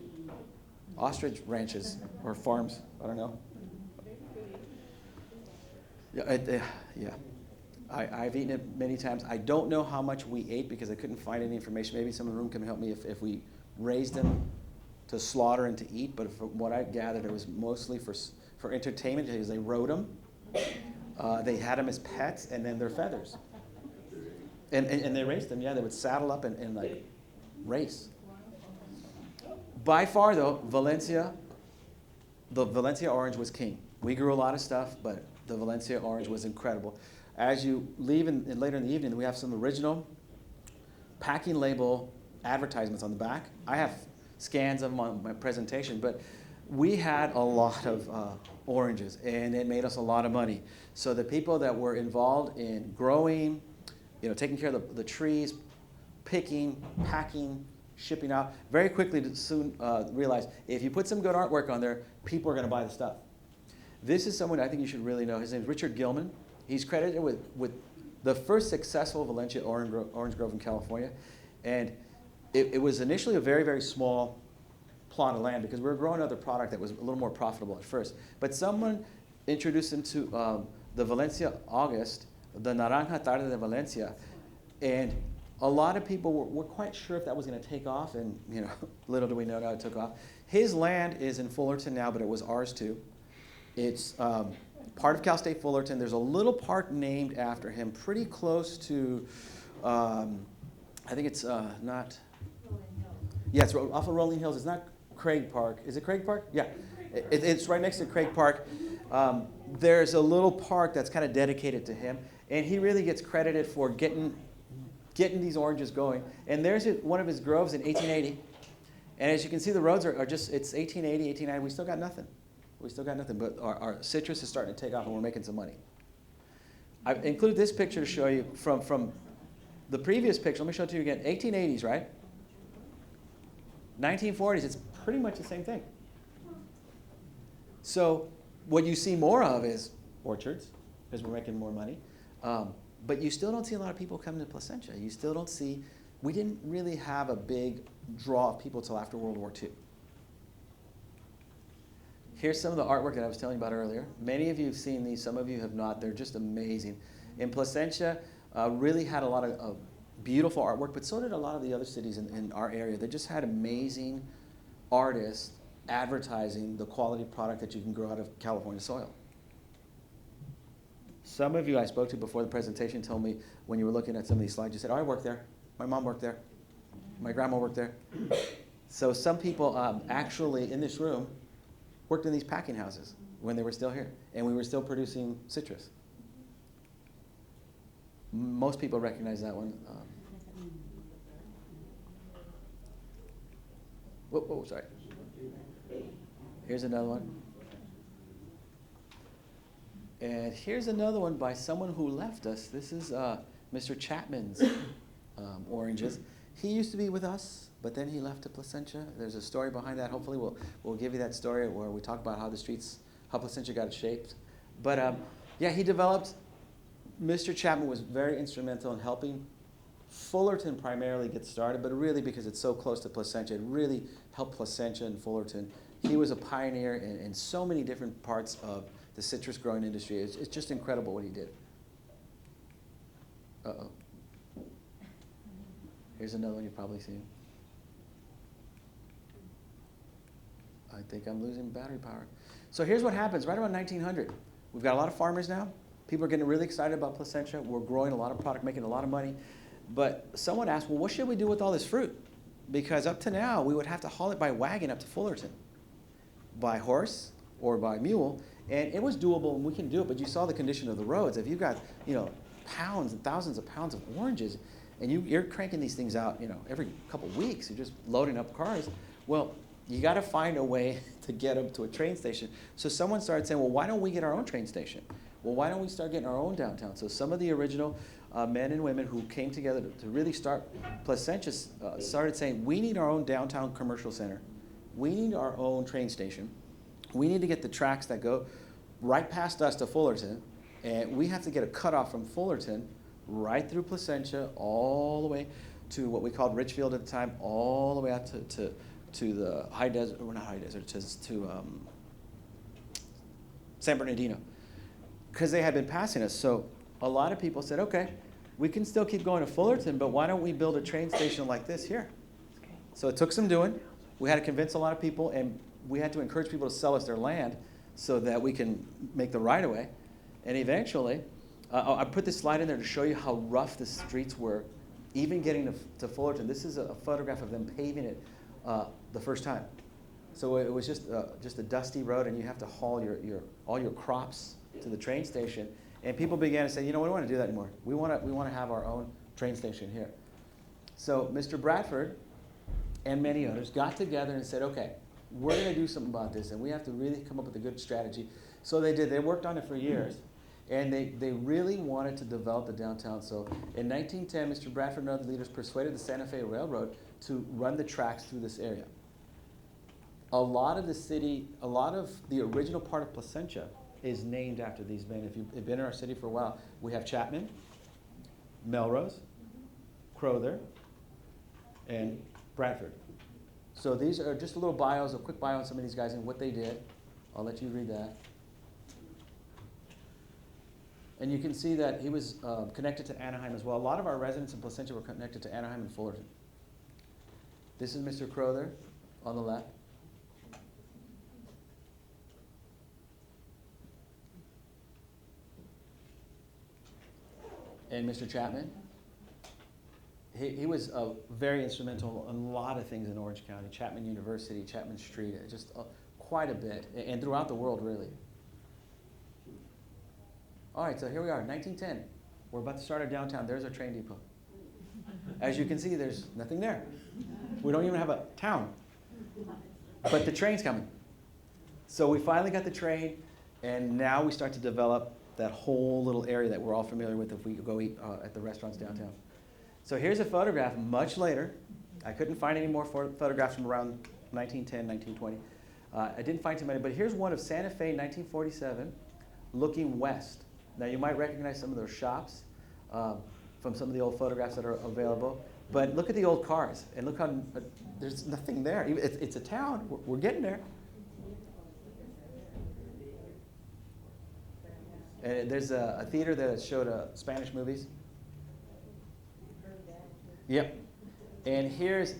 Speaker 1: ostrich ranches or farms. I don't know. Yeah. I've eaten it many times. I don't know how much we ate because I couldn't find any information. Maybe someone in the room can help me if we raised them to slaughter and to eat. But from what I gathered, it was mostly for entertainment because they rode them. They had them as pets, and then their feathers. And they raced them. Yeah, they would saddle up and like race. By far, though, the Valencia orange was king. We grew a lot of stuff, but the Valencia orange was incredible. As you leave later in the evening, we have some original packing label advertisements on the back. I have scans of them on my presentation, but we had a lot of oranges, and it made us a lot of money. So the people that were involved in growing, taking care of the trees, picking, packing, shipping out, very quickly soon realized if you put some good artwork on there, people are going to buy the stuff. This is someone I think you should really know. His name is Richard Gilman. He's credited with the first successful Valencia orange grove in California. And it was initially a very, very small plot of land because we were growing another product that was a little more profitable at first. But someone introduced him to the Valencia August, the Naranja Tarde de Valencia, and a lot of people were quite sure if that was going to take off, and little do we know now it took off. His land is in Fullerton now, but it was ours too. It's part of Cal State Fullerton. There's a little park named after him, pretty close to, I think it's not. Yeah, it's off of Rolling Hills. It's not Craig Park. Is it Craig Park? Yeah, it's right next to Craig Park. There's a little park that's kind of dedicated to him, and he really gets credited for getting these oranges going. And there's one of his groves in 1880. And as you can see, the roads are just, it's 1880, 1890. We still got nothing. But our citrus is starting to take off, and we're making some money. I've included this picture to show you from the previous picture. Let me show it to you again. 1880s, right? 1940s, it's pretty much the same thing. So what you see more of is orchards, because we're making more money. But you still don't see a lot of people coming to Placentia. You still don't see, we didn't really have a big draw of people till after World War II. Here's some of the artwork that I was telling you about earlier. Many of you have seen these, some of you have not. They're just amazing. And Placentia really had a lot of beautiful artwork, but so did a lot of the other cities in our area. They just had amazing artists advertising the quality product that you can grow out of California soil. Some of you I spoke to before the presentation told me when you were looking at some of these slides, you said, oh, I worked there. My mom worked there. My grandma worked there. So some people actually in this room worked in these packing houses when they were still here, and we were still producing citrus. Most people recognize that one. Whoa, sorry. Here's another one. And here's another one by someone who left us. This is Mr. Chapman's oranges. He used to be with us, but then he left to Placentia. There's a story behind that. Hopefully we'll give you that story where we talk about how the streets, how Placentia got shaped. But yeah, he developed, Mr. Chapman was very instrumental in helping Fullerton primarily get started, but really because it's so close to Placentia, it really helped Placentia and Fullerton. He was a pioneer in so many different parts of the citrus growing industry. It's just incredible what he did. Uh-oh. Here's another one you've probably seen. I think I'm losing battery power. So here's what happens right around 1900. We've got a lot of farmers now. People are getting really excited about Placentia. We're growing a lot of product, making a lot of money. But someone asked, well, what should we do with all this fruit? Because up to now, we would have to haul it by wagon up to Fullerton, by horse or by mule. And it was doable, and we can do it, but you saw the condition of the roads. If you've got, pounds and thousands of pounds of oranges, and you're cranking these things out, every couple of weeks, you're just loading up cars, well, you got to find a way to get them to a train station. So someone started saying, well, why don't we get our own train station? Well, why don't we start getting our own downtown? So some of the original men and women who came together to really start Placentia started saying, we need our own downtown commercial center. We need our own train station. We need to get the tracks that go right past us to Fullerton, and we have to get a cutoff from Fullerton right through Placentia all the way to what we called Richfield at the time, all the way out to the high desert, or not high desert, to San Bernardino, because they had been passing us. So a lot of people said, okay, we can still keep going to Fullerton, but why don't we build a train station like this here? So it took some doing. We had to convince a lot of people, and we had to encourage people to sell us their land so that we can make the right-of-way. And eventually, I put this slide in there to show you how rough the streets were, even getting to Fullerton. This is a photograph of them paving it the first time. So it was just a dusty road, and you have to haul all your crops to the train station. And people began to say, we don't want to do that anymore. We want to have our own train station here. So Mr. Bradford and many others got together and said, okay, we're going to do something about this, and we have to really come up with a good strategy. So they did. They worked on it for years, and they really wanted to develop the downtown. So in 1910, Mr. Bradford and other leaders persuaded the Santa Fe Railroad to run the tracks through this area. A lot of the original part of Placentia is named after these men. If you've been in our city for a while, we have Chapman, Melrose, Crowther, and Bradford. So these are just a little bios, a quick bio on some of these guys and what they did. I'll let you read that. And you can see that he was connected to Anaheim as well. A lot of our residents in Placentia were connected to Anaheim and Fullerton. This is Mr. Crowther on the left. And Mr. Chapman. He was very instrumental in a lot of things in Orange County. Chapman University, Chapman Street, just quite a bit, and throughout the world, really. All right, so here we are, 1910. We're about to start our downtown. There's our train depot. As you can see, there's nothing there. We don't even have a town. But the train's coming. So we finally got the train, and now we start to develop that whole little area that we're all familiar with if we go eat at the restaurants downtown. So here's a photograph much later. I couldn't find any more photographs from around 1910, 1920. I didn't find too many, but here's one of Santa Fe, 1947, looking west. Now you might recognize some of those shops from some of the old photographs that are available, but look at the old cars, and look how there's nothing there. It's a town. We're getting there. And there's a theater that showed Spanish movies. Yep. And here's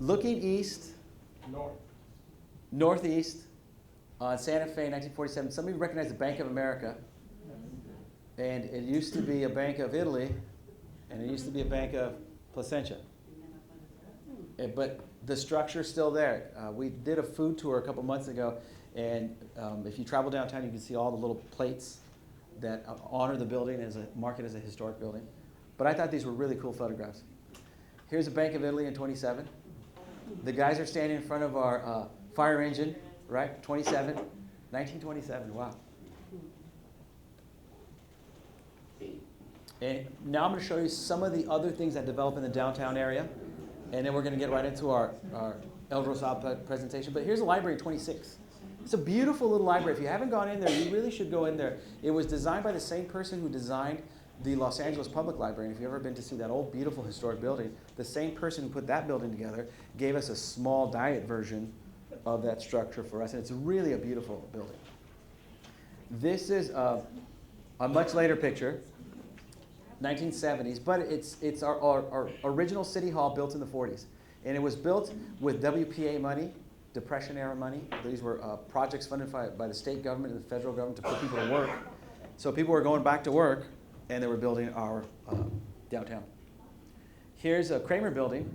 Speaker 1: looking east, northeast on Santa Fe, 1947. Some of you recognize the Bank of America. And it used to be a Bank of Italy, and it used to be a Bank of Placentia. But the structure's still there. We did a food tour a couple months ago, and if you travel downtown, you can see all the little plates that honor the building as mark it as a historic building. But I thought these were really cool photographs. Here's a Bank of Italy in 27. The guys are standing in front of our fire engine, right? 1927, wow. And now I'm going to show you some of the other things that develop in the downtown area. And then we're going to get right into our El Rosal presentation. But here's a library in 26. It's a beautiful little library. If you haven't gone in there, you really should go in there. It was designed by the same person who designed the Los Angeles Public Library. And if you've ever been to see that old, beautiful historic building, the same person who put that building together gave us a small diet version of that structure for us. And it's really a beautiful building. This is a much later picture, 1970s, but it's our original city hall built in the 40s. And it was built with WPA money, Depression era money. These were projects funded by the state government and the federal government to put people to work. So people were going back to work, and they were building our downtown. Here's a Kramer building,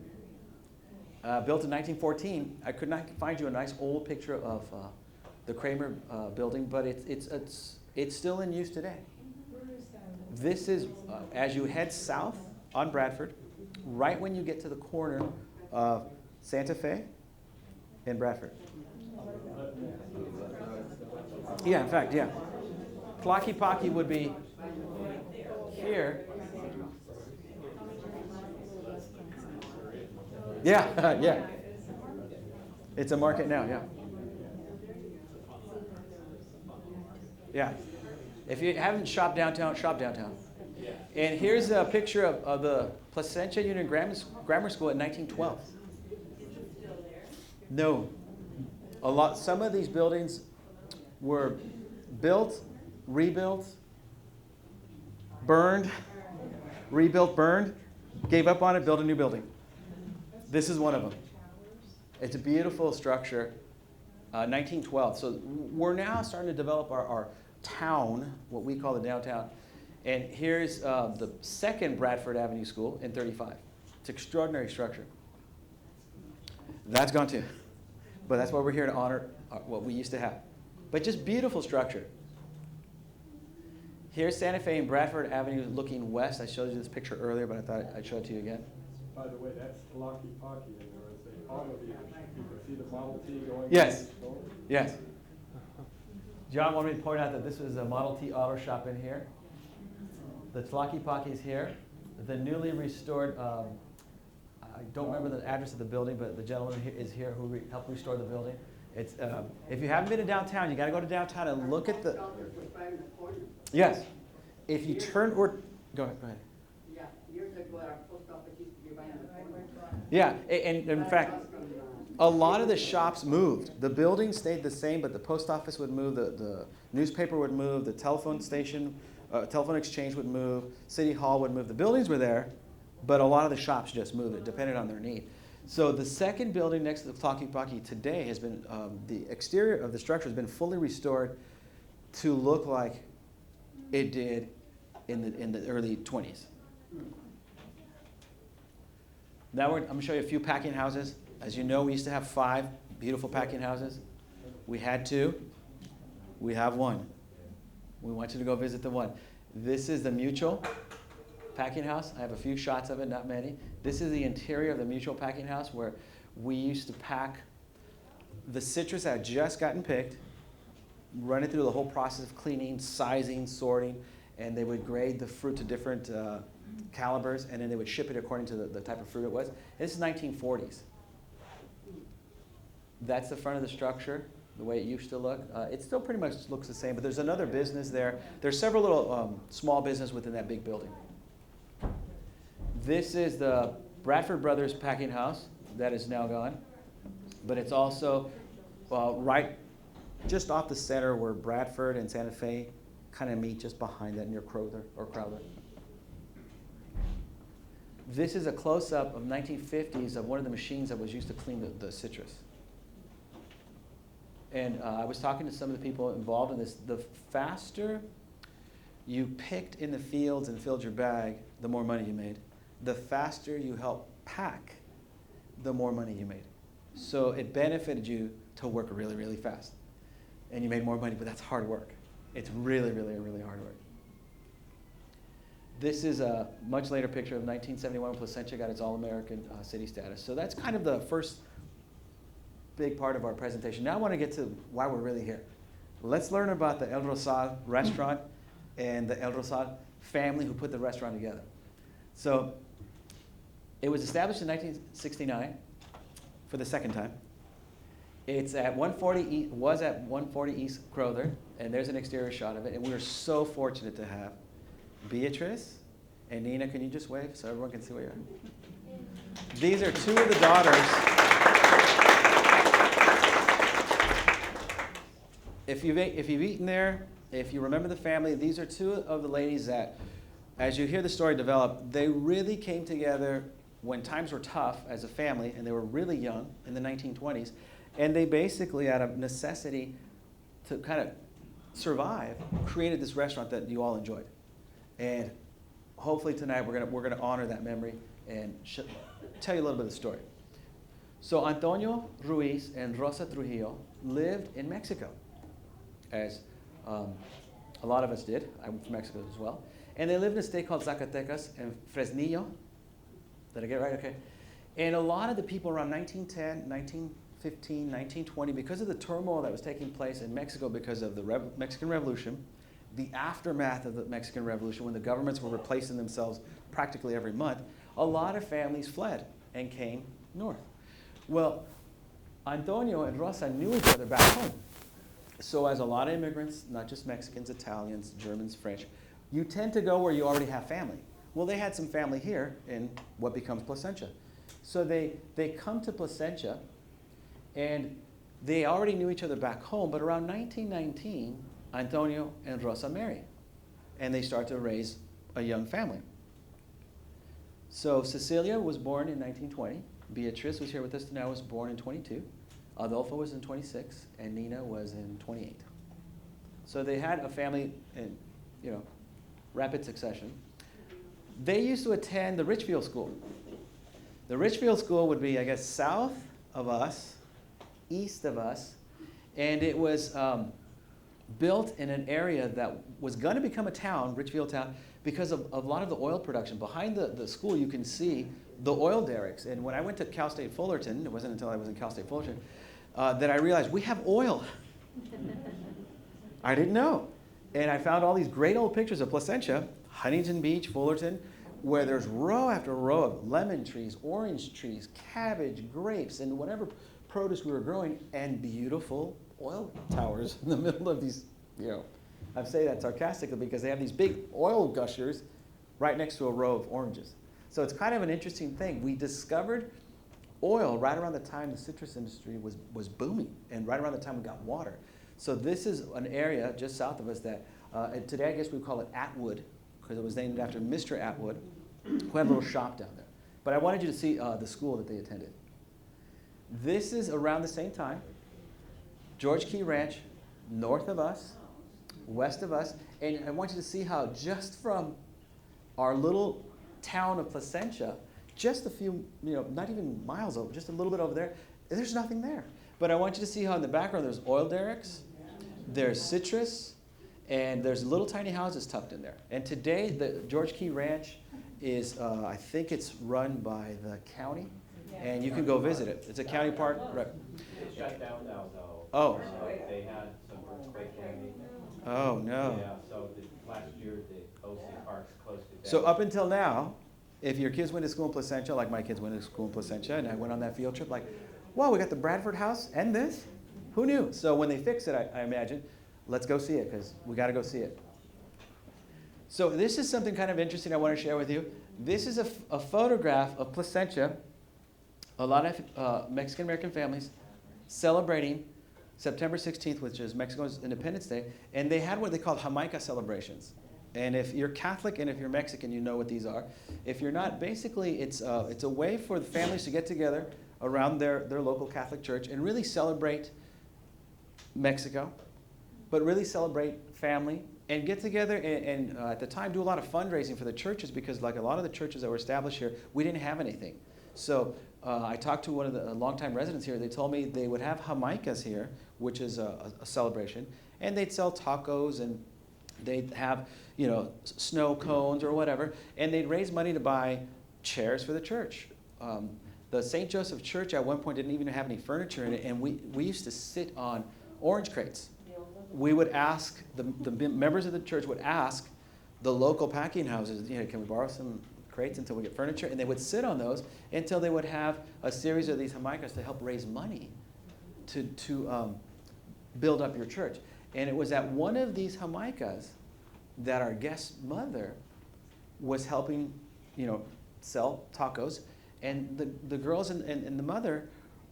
Speaker 1: built in 1914. I could not find you a nice old picture of the Kramer building, but it's still in use today. This is, as you head south on Bradford, right when you get to the corner of Santa Fe and Bradford. Yeah, in fact, yeah. Plaquemine Pocky would be here. Yeah, yeah. It's a market now, yeah. Yeah. If you haven't shopped downtown, shop downtown. And here's a picture of the Placentia Union Grammar School in 1912. No. Some of these buildings were built, rebuilt, burned, rebuilt, burned, gave up on it, built a new building. This is one of them. It's a beautiful structure, 1912. So we're now starting to develop our town, what we call the downtown. And here's the second Bradford Avenue School in 35. It's an extraordinary structure. That's gone too. But that's why we're here to honor what we used to have. But just beautiful structure. Here's Santa Fe and Bradford Avenue looking west. I showed you this picture earlier, but I thought I'd show it to you again.
Speaker 3: By the way, that's Plaquemine Pocky in there, as they automobiles. You can see the Model T going.
Speaker 1: Yes.
Speaker 3: in the store.
Speaker 1: Yes. John wanted me to point out that this was a Model T auto shop in here. The Tlaki is here. The newly restored, I don't remember the address of the building, but the gentleman is here who helped restore the building. It's, if you haven't been to downtown, you got to go to downtown and look at the.
Speaker 4: Post office was right in the corner.
Speaker 1: Yes. If you turn or go ahead. Go ahead.
Speaker 4: Yeah, years ago, our post office used to be right in the corner.
Speaker 1: Yeah, and in fact, a lot of the shops moved. The building stayed the same, but the post office would move, the newspaper would move, the telephone station, telephone exchange would move, City Hall would move. The buildings were there, but a lot of the shops just moved. It depended on their need. So the second building next to the Tlaki today has been, the exterior of the structure has been fully restored to look like it did in the early 20s. Now I'm going to show you a few packing houses. As you know, we used to have 5 beautiful packing houses. We had 2. We have 1. We want you to go visit the one. This is the Mutual packing house. I have a few shots of it, not many. This is the interior of the Mutual packing house where we used to pack the citrus that had just gotten picked, run it through the whole process of cleaning, sizing, sorting, and they would grade the fruit to different calibers, and then they would ship it according to the type of fruit it was. This is 1940s. That's the front of the structure, the way it used to look. It still pretty much looks the same, but there's another business there. There's several little small businesses within that big building. This is the Bradford Brothers packing house that is now gone, but it's also right just off the center where Bradford and Santa Fe kind of meet, just behind that near Crowther. This is a close-up of 1950s of one of the machines that was used to clean the citrus. And I was talking to some of the people involved in this. The faster you picked in the fields and filled your bag, the more money you made. The faster you helped pack, the more money you made. So it benefited you to work really, really fast. And you made more money, but that's hard work. It's really, really, really hard work. This is a much later picture of 1971 when Placentia got its All-American city status. So that's kind of the first big part of our presentation. Now I want to get to why we're really here. Let's learn about the El Rosal restaurant and the El Rosal family who put the restaurant together. So it was established in 1969 for the second time. It's at 140 was at 140 East Crowther, and there's an exterior shot of it. And we were so fortunate to have Beatrice and Nina. Can you just wave so everyone can see where you are? These are 2 of the daughters. If you've eaten there, if you remember the family, these are 2 of the ladies that, as you hear the story develop, they really came together when times were tough as a family, and they were really young in the 1920s, and they basically, out of necessity to kind of survive, created this restaurant that you all enjoyed. And hopefully tonight we're gonna honor that memory and tell you a little bit of the story. So Antonio Ruiz and Rosa Trujillo lived in Mexico, as a lot of us did. I'm from Mexico as well. And they lived in a state called Zacatecas and Fresnillo. Did I get it right? Okay. And a lot of the people around 1910, 1915, 1920, because of the turmoil that was taking place in Mexico because of the Mexican Revolution, the aftermath of the Mexican Revolution, when the governments were replacing themselves practically every month, a lot of families fled and came north. Well, Antonio and Rosa knew each other back home. So as a lot of immigrants, not just Mexicans, Italians, Germans, French, you tend to go where you already have family. Well, they had some family here in what becomes Placentia. So they come to Placentia, and they already knew each other back home, but around 1919, Antonio and Rosa marry, and they start to raise a young family. So Cecilia was born in 1920. Beatriz was here with us now, was born in 22. Adolfo was in 26, and Nina was in 28. So they had a family in, rapid succession. They used to attend the Richfield School. The Richfield School would be, I guess, south of us, east of us, and it was built in an area that was going to become a town, Richfield Town, because of a lot of the oil production. Behind the school, you can see the oil derricks. And when I went to Cal State Fullerton, it wasn't until I was in Cal State Fullerton, that I realized we have oil. I didn't know. And I found all these great old pictures of Placentia, Huntington Beach, Fullerton, where there's row after row of lemon trees, orange trees, cabbage, grapes, and whatever produce we were growing, and beautiful oil towers in the middle of these, I say that sarcastically because they have these big oil gushers right next to a row of oranges. So it's kind of an interesting thing. We discovered oil right around the time the citrus industry was booming, and right around the time we got water. So this is an area just south of us that, and today I guess we call it Atwood, because it was named after Mr. Atwood, who had a little shop down there. But I wanted you to see the school that they attended. This is around the same time. George Key Ranch, north of us, west of us, and I want you to see how just from our little town of Placentia, just a few, not even miles over, just a little bit over there, there's nothing there. But I want you to see how in the background there's oil derricks, there's citrus, and there's little tiny houses tucked in there. And today, the George Key Ranch is, I think it's run by the county, and you can go visit it. It's a county park. Right.
Speaker 5: It's shut down now, though.
Speaker 1: Oh.
Speaker 5: They had some earthquake damage.
Speaker 1: Oh, no.
Speaker 5: Yeah, so last year, the OC Parks closed it down.
Speaker 1: So up until now, if your kids went to school in Placentia, like my kids went to school in Placentia, and I went on that field trip, like, wow, we got the Bradford house and this? Who knew? So when they fix it, I imagine, let's go see it, because we got to go see it. So this is something kind of interesting I want to share with you. This is a photograph of Placentia, a lot of Mexican-American families celebrating September 16th, which is Mexico's Independence Day, and they had what they called Jamaica celebrations. And if you're Catholic and if you're Mexican, you know what these are. If you're not, basically it's a way for the families to get together around their local Catholic church and really celebrate Mexico, but really celebrate family and get together and at the time do a lot of fundraising for the churches, because like a lot of the churches that were established here, we didn't have anything. So I talked to one of the longtime residents here. They told me they would have Jamaicas here, which is a celebration, and they'd sell tacos and they'd have, snow cones or whatever, and they'd raise money to buy chairs for the church. The St. Joseph Church at one point didn't even have any furniture in it, and we used to sit on orange crates. We would ask, the members of the church would ask the local packing houses, can we borrow some crates until we get furniture? And they would sit on those until they would have a series of these Jamaicas to help raise money to build up your church. And it was at one of these Jamaicas that our guest mother was helping, sell tacos. And the girls and the mother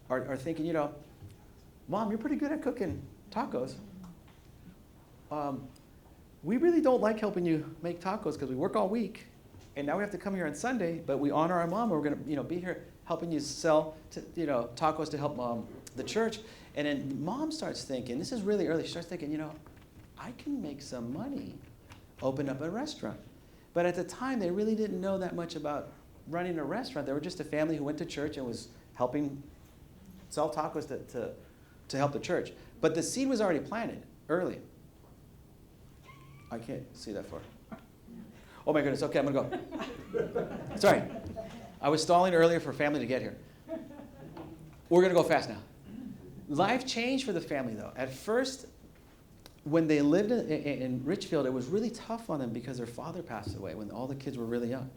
Speaker 1: are thinking, Mom, you're pretty good at cooking tacos. We really don't like helping you make tacos because we work all week. And now we have to come here on Sunday, but we honor our mom. And we're going to, be here helping you sell, tacos to help the church. And then Mom starts thinking, this is really early, she starts thinking, I can make some money, open up a restaurant. But at the time, they really didn't know that much about running a restaurant. They were just a family who went to church and was helping sell tacos to help the church. But the seed was already planted early. I can't see that far. Oh my goodness, okay, I'm gonna go. Sorry, I was stalling earlier for family to get here. We're gonna go fast now. Life changed for the family though. At first, when they lived in Richfield, it was really tough on them because their father passed away when all the kids were really young.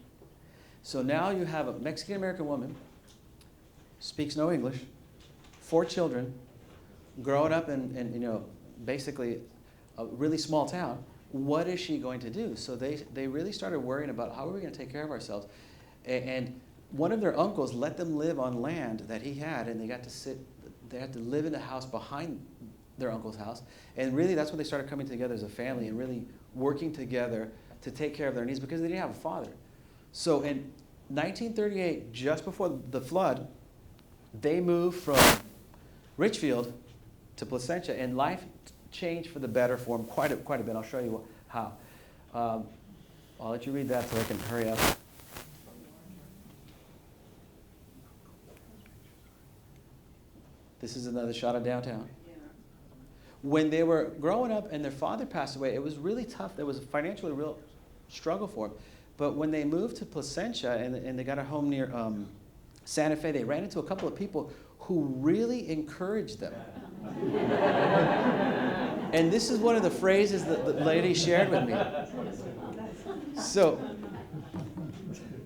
Speaker 1: So now you have a Mexican-American woman, speaks no English, 4 children, growing up in basically a really small town. What is she going to do? So they really started worrying about how are we going to take care of ourselves. And one of their uncles let them live on land that he had, and they had to live in a house behind their uncle's house. And really that's when they started coming together as a family and really working together to take care of their needs because they didn't have a father. So in 1938, just before the flood, they moved from Richfield to Placentia, and life changed for the better for them quite a bit. I'll show you how. I'll let you read that so I can hurry up. This is another shot of downtown. When they were growing up and their father passed away, it was really tough. There was a financially real struggle for them. But when they moved to Placentia and they got a home near Santa Fe, they ran into a couple of people who really encouraged them. And this is one of the phrases that the lady shared with me. So,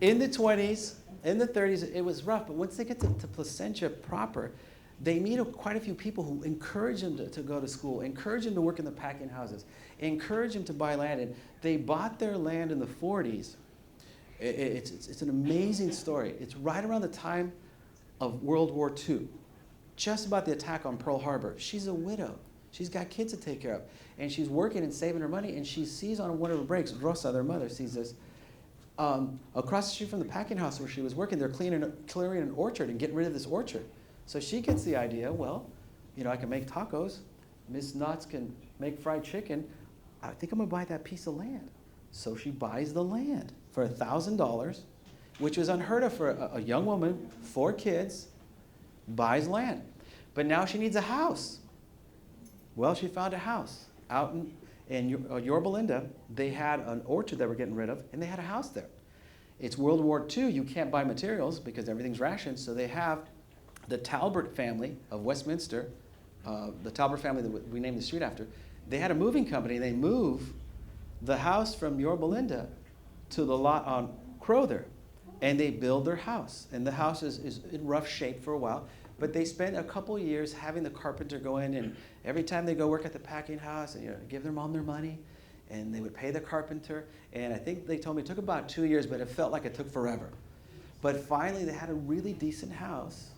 Speaker 1: in the 20s, in the 30s, it was rough. But once they get to Placentia proper, they meet quite a few people who encourage them to go to school, encourage them to work in the packing houses, encourage them to buy land. And they bought their land in the 40s. It's an amazing story. It's right around the time of World War II, just about the attack on Pearl Harbor. She's a widow. She's got kids to take care of. And she's working and saving her money, and she sees on one of her breaks, Rosal, their mother, sees this. Across the street from the packing house where she was working, they're clearing an orchard and getting rid of this orchard. So she gets the idea, well, I can make tacos. Miss Knotts can make fried chicken. I think I'm going to buy that piece of land. So she buys the land for $1,000, which was unheard of for a young woman, 4 kids, buys land. But now she needs a house. Well, she found a house out in Yorba Linda. They had an orchard they were getting rid of, and they had a house there. It's World War II. You can't buy materials because everything's rationed, so they have the Talbert family of Westminster, the Talbert family that we named the street after. They had a moving company. They move the house from Yorba Linda to the lot on Crowther, and they build their house. And the house is in rough shape for a while, but they spent a couple years having the carpenter go in, and every time they go work at the packing house, and give their mom their money, and they would pay the carpenter. And I think they told me it took about 2 years, but it felt like it took forever. But finally, they had a really decent house,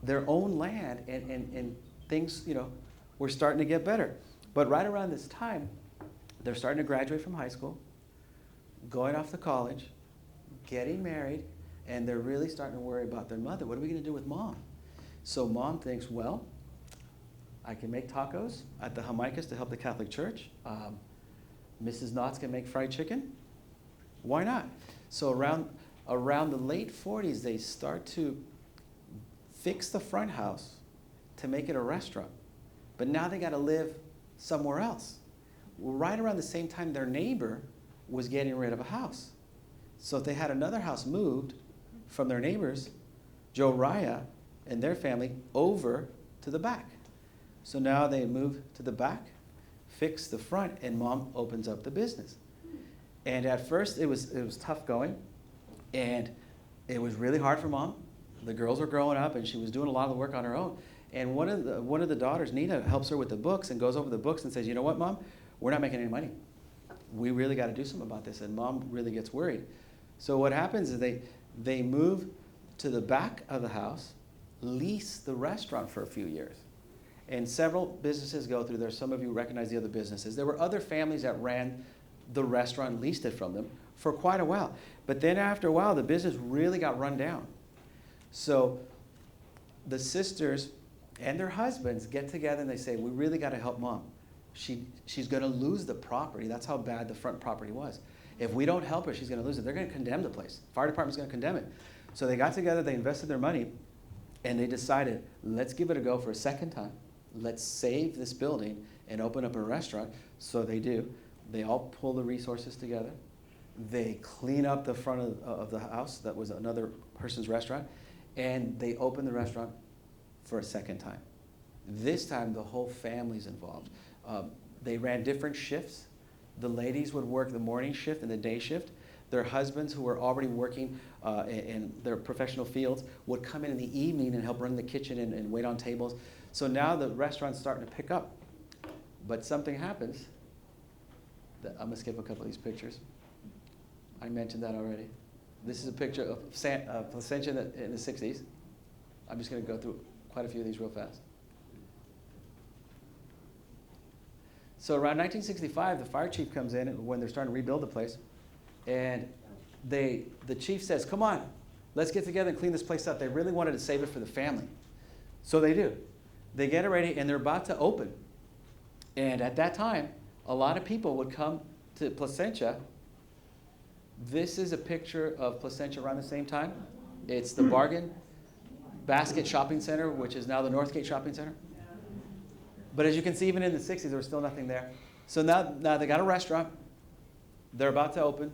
Speaker 1: their own land, and things, were starting to get better. But right around this time, they're starting to graduate from high school, going off to college, getting married, and they're really starting to worry about their mother. What are we going to do with mom? So mom thinks, well, I can make tacos at the Jamaicas to help the Catholic Church. Mrs. Knotts can make fried chicken. Why not? So around the late 40s, they start to fix the front house to make it a restaurant. But now they got to live somewhere else. Right around the same time, their neighbor was getting rid of a house. So they had another house moved from their neighbors, Joe Raya and their family, over to the back. So now they move to the back, fix the front, and mom opens up the business. And at first it was tough going, and it was really hard for mom. The girls were growing up, and she was doing a lot of the work on her own. And one of the daughters, Nina, helps her with the books and goes over the books and says, you know what, Mom? We're not making any money. We really got to do something about this. And Mom really gets worried. So what happens is they move to the back of the house, lease the restaurant for a few years. And several businesses go through there. Some of you recognize the other businesses. There were other families that ran the restaurant, leased it from them for quite a while. But then after a while, the business really got run down. So the sisters and their husbands get together and they say, we really got to help mom. She's going to lose the property. That's how bad the front property was. If we don't help her, she's going to lose it. They're going to condemn the place. Fire department's going to condemn it. So they got together, they invested their money, and they decided, let's give it a go for a second time. Let's save this building and open up a restaurant. So they do. They all pull the resources together. They clean up the front of the house that was another person's restaurant, and they open the restaurant for a second time. This time, the whole family's involved. They ran different shifts. The ladies would work the morning shift and the day shift. Their husbands, who were already working in their professional fields, would come in the evening and help run the kitchen and wait on tables. So now the restaurant's starting to pick up. But something happens. I'm going to skip a couple of these pictures. I mentioned that already. This is a picture of Placentia in the 60s. I'm just going to go through quite a few of these real fast. So around 1965, the fire chief comes in when they're starting to rebuild the place. And the chief says, come on, let's get together and clean this place up. They really wanted to save it for the family. So they do. They get it ready, and they're about to open. And at that time, a lot of people would come to Placentia. This is a picture of Placentia around the same time. It's the Bargain Basket Shopping Center, which is now the Northgate Shopping Center. But as you can see, even in the 60s, there was still nothing there. So now they got a restaurant. They're about to open.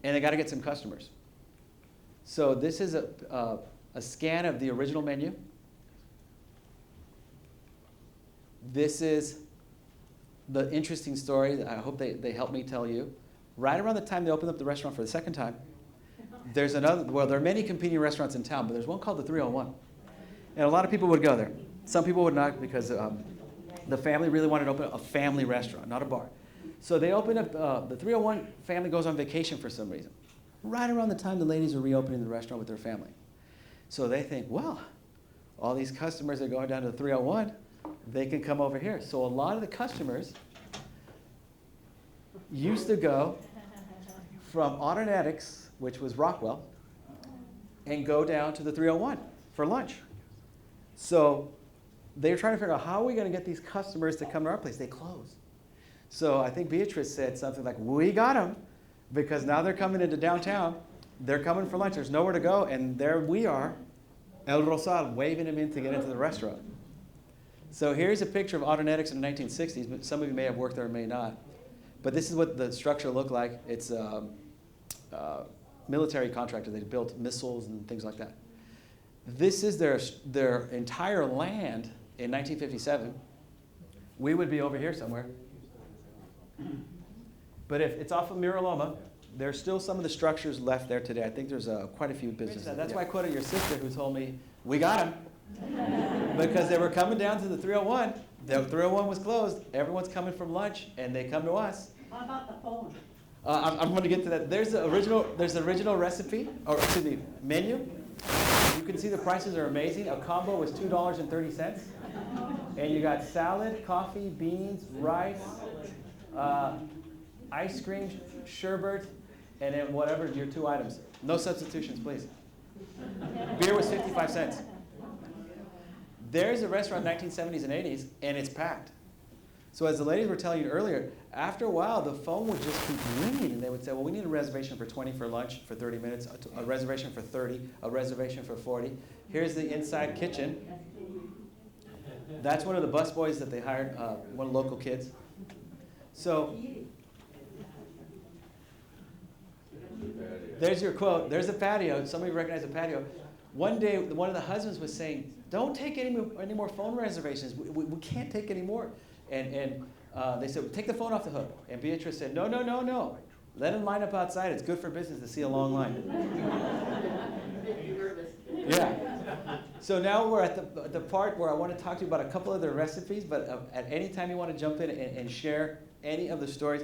Speaker 1: and they got to get some customers. So this is a scan of the original menu. This is the interesting story that I hope they help me tell you. Right around the time they opened up the restaurant for the second time, there's another, well, there are many competing restaurants in town, but there's one called the 301. And a lot of people would go there. Some people would not because the family really wanted to open a family restaurant, not a bar. So they opened up, the 301 family goes on vacation for some reason. Right around the time the ladies are reopening the restaurant with their family. So they think, well, all these customers are going down to the 301, they can come over here. So a lot of the customers used to go from Autonetics, which was Rockwell, and go down to the 301 for lunch. So they were trying to figure out, how are we going to get these customers to come to our place? They closed. So I think Beatrice said something like, we got them, because now they're coming into downtown. They're coming for lunch. There's nowhere to go. And there we are, El Rosal, waving them in to get into the restaurant. So here's a picture of Autonetics in the 1960s. But some of you may have worked there or may not. But this is what the structure looked like. It's a military contractor. They built missiles and things like that. This is their entire land in 1957. We would be over here somewhere. But if it's off of Miraloma, there's still some of the structures left there today. I think there's quite a few businesses. That's why I quoted your sister who told me, we got them. Because they were coming down to the 301. The 301 was closed. Everyone's coming from lunch, and they come to us.
Speaker 2: How about the phone?
Speaker 1: I'm going to get to that. There's the original recipe, or excuse me, menu. You can see the prices are amazing. A combo was $2.30. And you got salad, coffee, beans, rice, ice cream, sherbet, and then whatever your 2 items. No substitutions, please. Beer was 55 cents. There's a restaurant in the 1970s and 80s, and it's packed. So as the ladies were telling you earlier, after a while, the phone would just keep ringing, and they would say, well, we need a reservation for 20 for lunch for 30 minutes, a reservation for 30, a reservation for 40. Here's the inside kitchen. That's one of the busboys that they hired, one of the local kids. So there's your quote. There's a patio. Some of you recognize the patio. One day, one of the husbands was saying, don't take any more phone reservations. We can't take any more. And they said, take the phone off the hook. And Beatrice said, no, no, no, no. Let them line up outside. It's good for business to see a long line. Yeah. So now we're at the part where I want to talk to you about a couple of their recipes, but at any time you want to jump in and share any of the stories.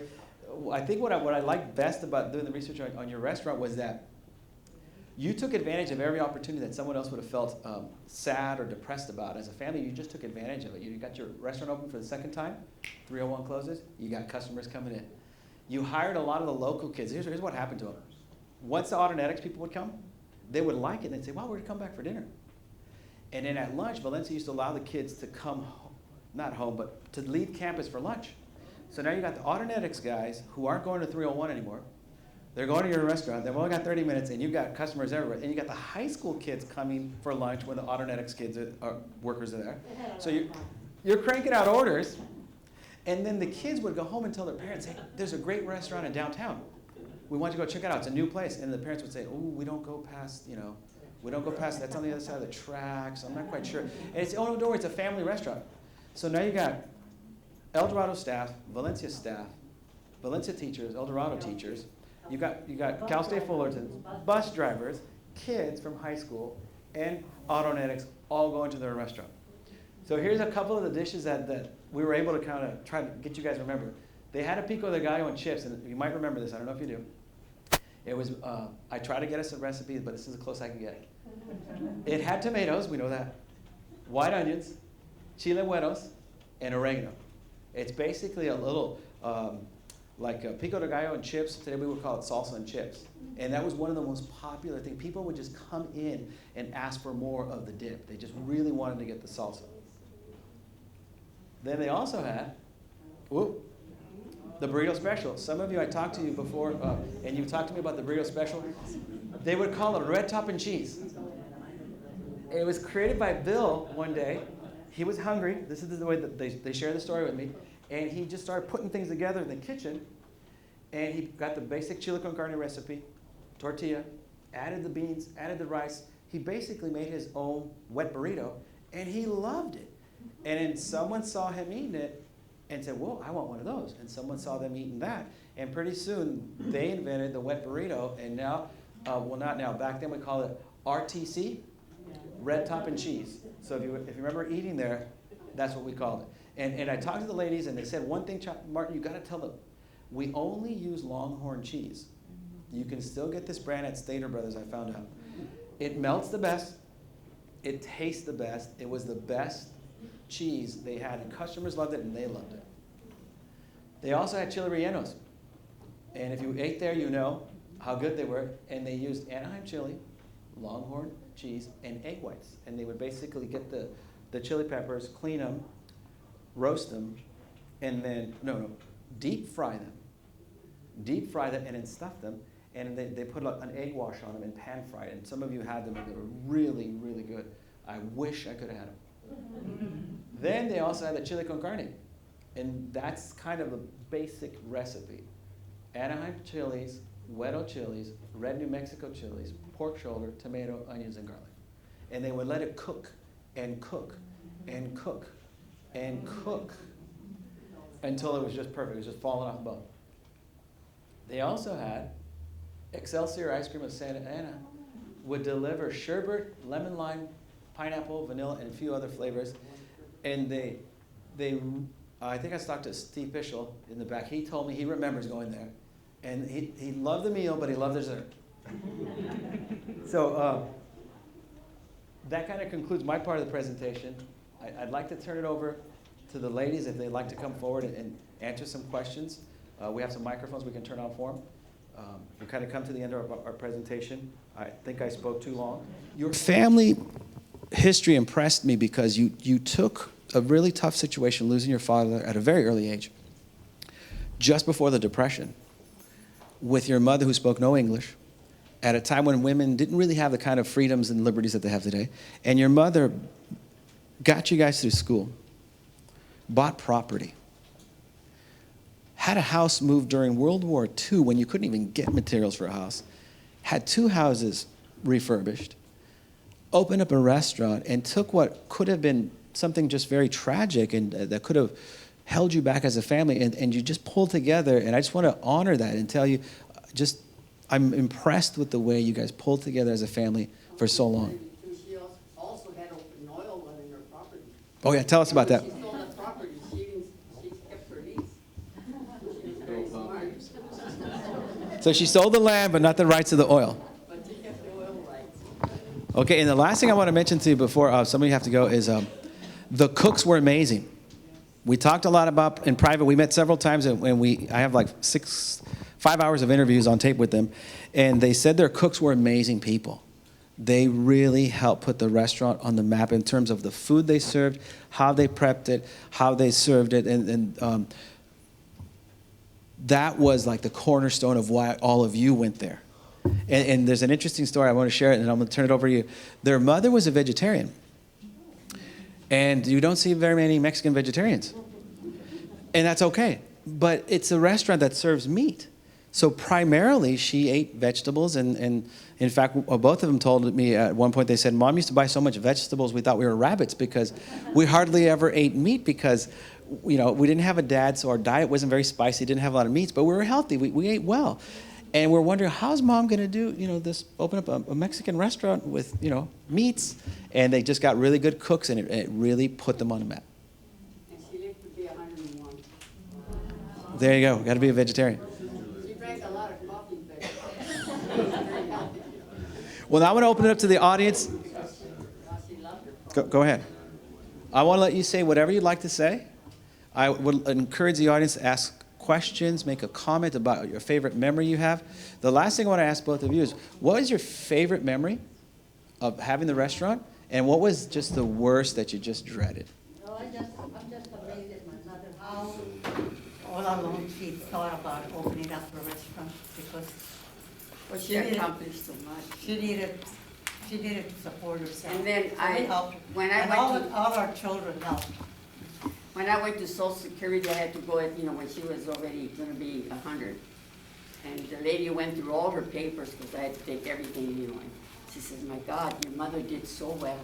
Speaker 1: I think what I liked best about doing the research on your restaurant was that you took advantage of every opportunity that someone else would have felt sad or depressed about. As a family, you just took advantage of it. You got your restaurant open for the second time, 301 closes, you got customers coming in. You hired a lot of the local kids. Here's what happened to them. Once the Autonetics people would come, they would like it, and they'd say, wow, we're going to come back for dinner. And then at lunch, Valencia used to allow the kids to come, not home, but to leave campus for lunch. So now you got the Autonetics guys who aren't going to 301 anymore. They're going to your restaurant. They've only got 30 minutes, and you've got customers everywhere. And you got the high school kids coming for lunch when the Autonetics kids workers are there. So you're cranking out orders, and then the kids would go home and tell their parents, hey, there's a great restaurant in downtown. We want you to go check it out. It's a new place. And the parents would say, oh, we don't go past, we don't go past, that's on the other side of the tracks. I'm not quite sure. And it's, oh, no, don't worry, it's a family restaurant. So now you got El Dorado staff, Valencia staff, Valencia teachers, El Dorado teachers. You got Cal State Fullerton, bus drivers, kids from high school, and Autonetics all going to their restaurant. So here's a couple of the dishes that we were able to kind of try to get you guys to remember. They had a pico de gallo and chips, and you might remember this. I don't know if you do. It was, I tried to get us a recipe, but this is as close I can get. It had tomatoes, we know that, white onions, chile güeros, and oregano. It's basically a little, like a pico de gallo and chips. Today we would call it salsa and chips. And that was one of the most popular things. People would just come in and ask for more of the dip. They just really wanted to get the salsa. Then they also had, the burrito special. Some of you, I talked to you before, and you talked to me about the burrito special. They would call it red top and cheese. It was created by Bill one day. He was hungry. This is the way that they share the story with me. And he just started putting things together in the kitchen. And he got the basic chili con carne recipe, tortilla, added the beans, added the rice. He basically made his own wet burrito, and he loved it. And then someone saw him eating it and said, whoa, I want one of those. And someone saw them eating that. And pretty soon, they invented the wet burrito, and now, well, not now, back then we called it RTC, red top and cheese. So if you remember eating there, that's what we called it. And I talked to the ladies, and they said, one thing, Martin, you got to tell them, we only use Longhorn cheese. You can still get this brand at Stater Brothers, I found out. It melts the best. It tastes the best. It was the best cheese they had, and customers loved it, and they loved it. They also had chili rellenos. And if you ate there, you know how good they were. And they used Anaheim chili, Longhorn cheese, and egg whites. And they would basically get the chili peppers, clean them, roast them, and then, deep fry them. Deep fry them and then stuff them. And they put an egg wash on them and pan fried. And some of you had them, and they were really, really good. I wish I could have had them. Then they also had the chili con carne. And that's kind of a basic recipe. Anaheim chilies, Oneto chilies, red New Mexico chilies, pork shoulder, tomato, onions, and garlic. And they would let it cook and cook and cook and cook until it was just perfect. It was just falling off the bone. They also had Excelsior ice cream of Santa Ana would deliver sherbet, lemon lime, pineapple, vanilla, and a few other flavors. And they I think I talked to Steve Fischel in the back. He told me he remembers going there. And he loved the meal, but he loved the dessert. So that kind of concludes my part of the presentation. I'd like to turn it over to the ladies if they'd like to come forward and answer some questions. We have some microphones we can turn on for them. We kind of come to the end of our presentation. I think I spoke too long. Your family history impressed me because you took a really tough situation, losing your father at a very early age, just before the Depression, with your mother who spoke no English, at a time when women didn't really have the kind of freedoms and liberties that they have today. And your mother got you guys through school, bought property, had a house moved during World War II when you couldn't even get materials for a house, had 2 houses refurbished, opened up a restaurant, and took what could have been something just very tragic and that could have held you back as a family, and you just pulled together. And I just want to honor that and tell you, I'm impressed with the way you guys pulled together as a family for so long.
Speaker 4: She also had an oil well in her property.
Speaker 1: Oh yeah, tell us about that.
Speaker 4: She sold the property, she kept her lease. She was very smart.
Speaker 1: So she sold the land, but not the rights to the oil.
Speaker 4: But she kept the oil rights.
Speaker 1: Okay, and the last thing I want to mention to you before somebody have to go is the cooks were amazing. We talked a lot about in private. We met several times, and I have like 5 hours of interviews on tape with them, and they said their cooks were amazing people. They really helped put the restaurant on the map in terms of the food they served, how they prepped it, how they served it, and that was like the cornerstone of why all of you went there. And there's an interesting story. I want to share it, and I'm going to turn it over to you. Their mother was a vegetarian. And you don't see very many Mexican vegetarians. And that's okay. But it's a restaurant that serves meat. So primarily, she ate vegetables. And in fact, both of them told me at one point, they said, Mom used to buy so much vegetables, we thought we were rabbits because we hardly ever ate meat because, we didn't have a dad, so our diet wasn't very spicy, didn't have a lot of meats, but we were healthy. We ate well. And we're wondering, how's Mom going to do, open up a Mexican restaurant with, meats? And they just got really good cooks, and it really put them on the map.
Speaker 4: And she lived to be 101.
Speaker 1: There you go. Got to be a vegetarian.
Speaker 4: She drank a lot of coffee, but she was very healthy.
Speaker 1: Well, now I want to open it up to the audience.
Speaker 4: She loved her.
Speaker 1: Go ahead. I want to let you say whatever you'd like to say. I would encourage the audience to ask questions, make a comment about your favorite memory you have. The last thing I want to ask both of you is, what is your favorite memory of having the restaurant, and what was just the worst that you just dreaded?
Speaker 2: No, I'm just amazed at my mother, how all along she thought about opening up a restaurant because
Speaker 4: Well, she accomplished so much.
Speaker 2: she needed to support herself.
Speaker 4: And then
Speaker 2: So we helped her. And all our children helped.
Speaker 4: When I went to Social Security, I had to go at, when she was already going to be 100. And the lady went through all her papers, because I had to take everything, you know, and she says, my God, your mother did so well.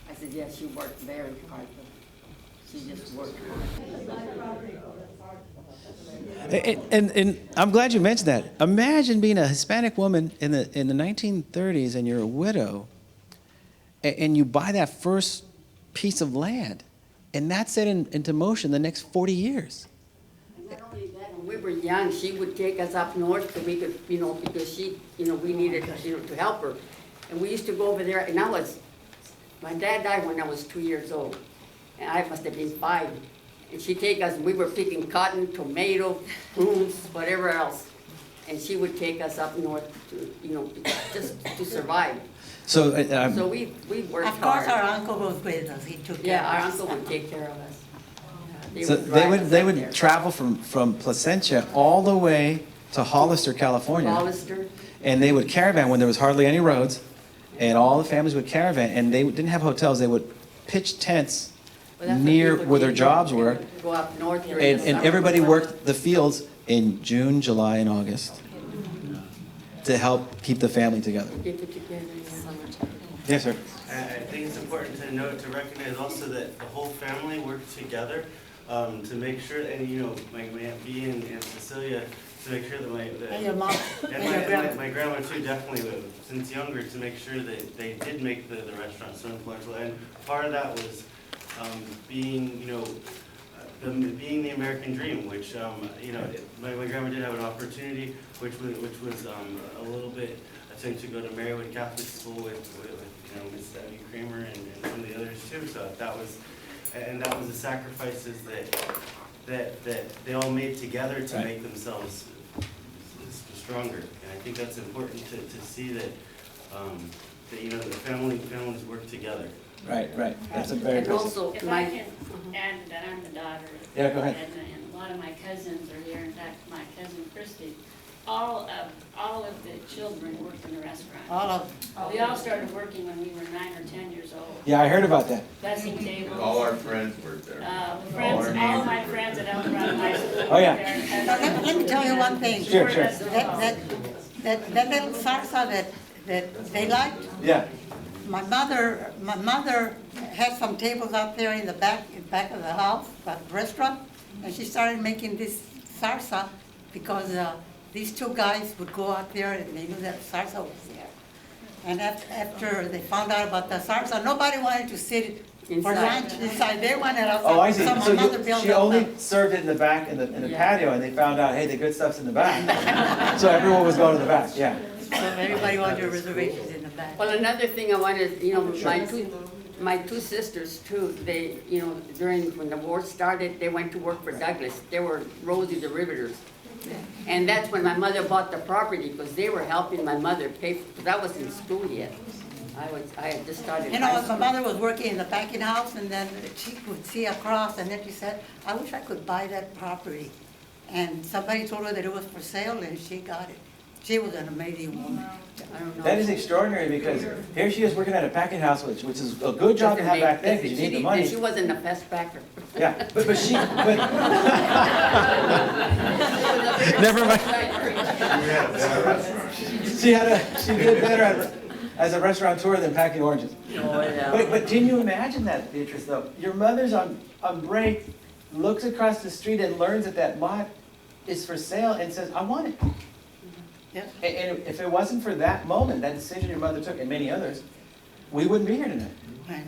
Speaker 4: I said, yes, she worked very hard, but she just worked hard.
Speaker 1: And I'm glad you mentioned that. Imagine being a Hispanic woman in the 1930s and you're a widow, and you buy that first piece of land, and that set into motion the next 40 years.
Speaker 4: And not only that, when we were young, she would take us up north so we could, you know, because she, you know, we needed, you know, to help her. And we used to go over there, and my dad died when I was 2 years old, and I must have been 5. And she'd take us, we were picking cotton, tomato, prunes, whatever else. And she would take us up north to, you know, just to survive.
Speaker 1: So,
Speaker 4: So we worked
Speaker 2: Of course,
Speaker 4: hard.
Speaker 2: our uncle was with us, he took care
Speaker 4: Yeah, our
Speaker 2: of us.
Speaker 4: uncle would take care of us.
Speaker 1: so
Speaker 4: drive us
Speaker 1: they
Speaker 4: up
Speaker 1: would
Speaker 4: there.
Speaker 1: travel from Placentia all the way to Hollister, California.
Speaker 4: Hollister.
Speaker 1: And they would caravan when there was hardly any roads, and all the families would caravan, and they didn't have hotels. They would pitch tents
Speaker 4: Well, that's what
Speaker 1: near
Speaker 4: people
Speaker 1: where their
Speaker 4: did.
Speaker 1: jobs
Speaker 4: They
Speaker 1: were,
Speaker 4: would Go up north during
Speaker 1: and
Speaker 4: the summer.
Speaker 1: everybody worked the fields in June, July, and August to help keep the family together.
Speaker 4: Keep it together, yeah.
Speaker 1: Yes, sir.
Speaker 6: I think it's important to note, to recognize also that the whole family worked together to make sure, and you know, my Aunt B and Aunt Cecilia, to make sure that
Speaker 2: And your mom, and your grandma.
Speaker 6: my grandma too, definitely, since younger, to make sure that they did make the restaurant so influential. And part of that was being, you know, being the American dream, which, you know, my grandma did have an opportunity, which was a little bit, I think, to go to Marywood Catholic School with you know, Miss Debbie Kramer and some of the others too. So that was the sacrifices that they all made together to
Speaker 1: Right.
Speaker 6: make themselves stronger. And I think that's important to see that, that you know, the families work together.
Speaker 1: Right. That's a very
Speaker 4: And
Speaker 1: good.
Speaker 4: also,
Speaker 7: If
Speaker 4: my,
Speaker 7: I can add to that, I'm the daughter.
Speaker 1: Yeah, go ahead.
Speaker 7: And a lot of my cousins are here, in fact, my cousin Christy. All of the children worked in the restaurant.
Speaker 2: All of,
Speaker 7: We all started working when we were 9 or 10 years old.
Speaker 1: Yeah, I heard about that.
Speaker 7: Bussing tables.
Speaker 8: All our friends worked there.
Speaker 7: Friends, all of my friends at El Dorado High School.
Speaker 1: Oh, yeah.
Speaker 7: were there.
Speaker 2: now, let me tell you one thing.
Speaker 1: Sure.
Speaker 2: That little salsa that they liked,
Speaker 1: Yeah.
Speaker 2: my mother had some tables out there in the back of the house, the restaurant, and she started making this salsa because these two guys would go out there and they knew that salsa was there. And after they found out about the salsa, nobody wanted to sit for
Speaker 4: Inside.
Speaker 2: lunch inside. They wanted outside.
Speaker 1: Oh, I see.
Speaker 2: So my
Speaker 1: So
Speaker 2: mother built
Speaker 1: she
Speaker 2: up
Speaker 1: only
Speaker 2: the-
Speaker 1: served it in the back, in the
Speaker 4: Yeah.
Speaker 1: patio, and they found out, hey, the good stuff's in the back. So everyone was going to the back. Yeah.
Speaker 2: So everybody wanted reservations in the back.
Speaker 4: well, another thing I wanted, you know, my two sisters too, they, you know, when the war started, they went to work for Douglas. They were Rosie the Riveters. And that's when my mother bought the property, because they were helping my mother pay, because I wasn't in school yet. I had just started
Speaker 2: You know,
Speaker 4: high
Speaker 2: my
Speaker 4: school.
Speaker 2: mother was working in the packing house, and then she would see across, and then she said, I wish I could buy that property. And somebody told her that it was for sale, and she got it. She was an amazing woman.
Speaker 4: I don't know.
Speaker 1: That is extraordinary because here she is working at a packing house, which is a good job to have back then because you need the
Speaker 4: And
Speaker 1: money.
Speaker 4: she wasn't a fast packer.
Speaker 1: Yeah, but never mind. She did better as a restaurateur than packing oranges. But can you imagine that, Beatrice, though? Your mother's on break, looks across the street and learns that lot is for sale and says, I want it.
Speaker 2: Yep.
Speaker 1: And if it wasn't for that moment, that decision your mother took, and many others, we wouldn't be here tonight.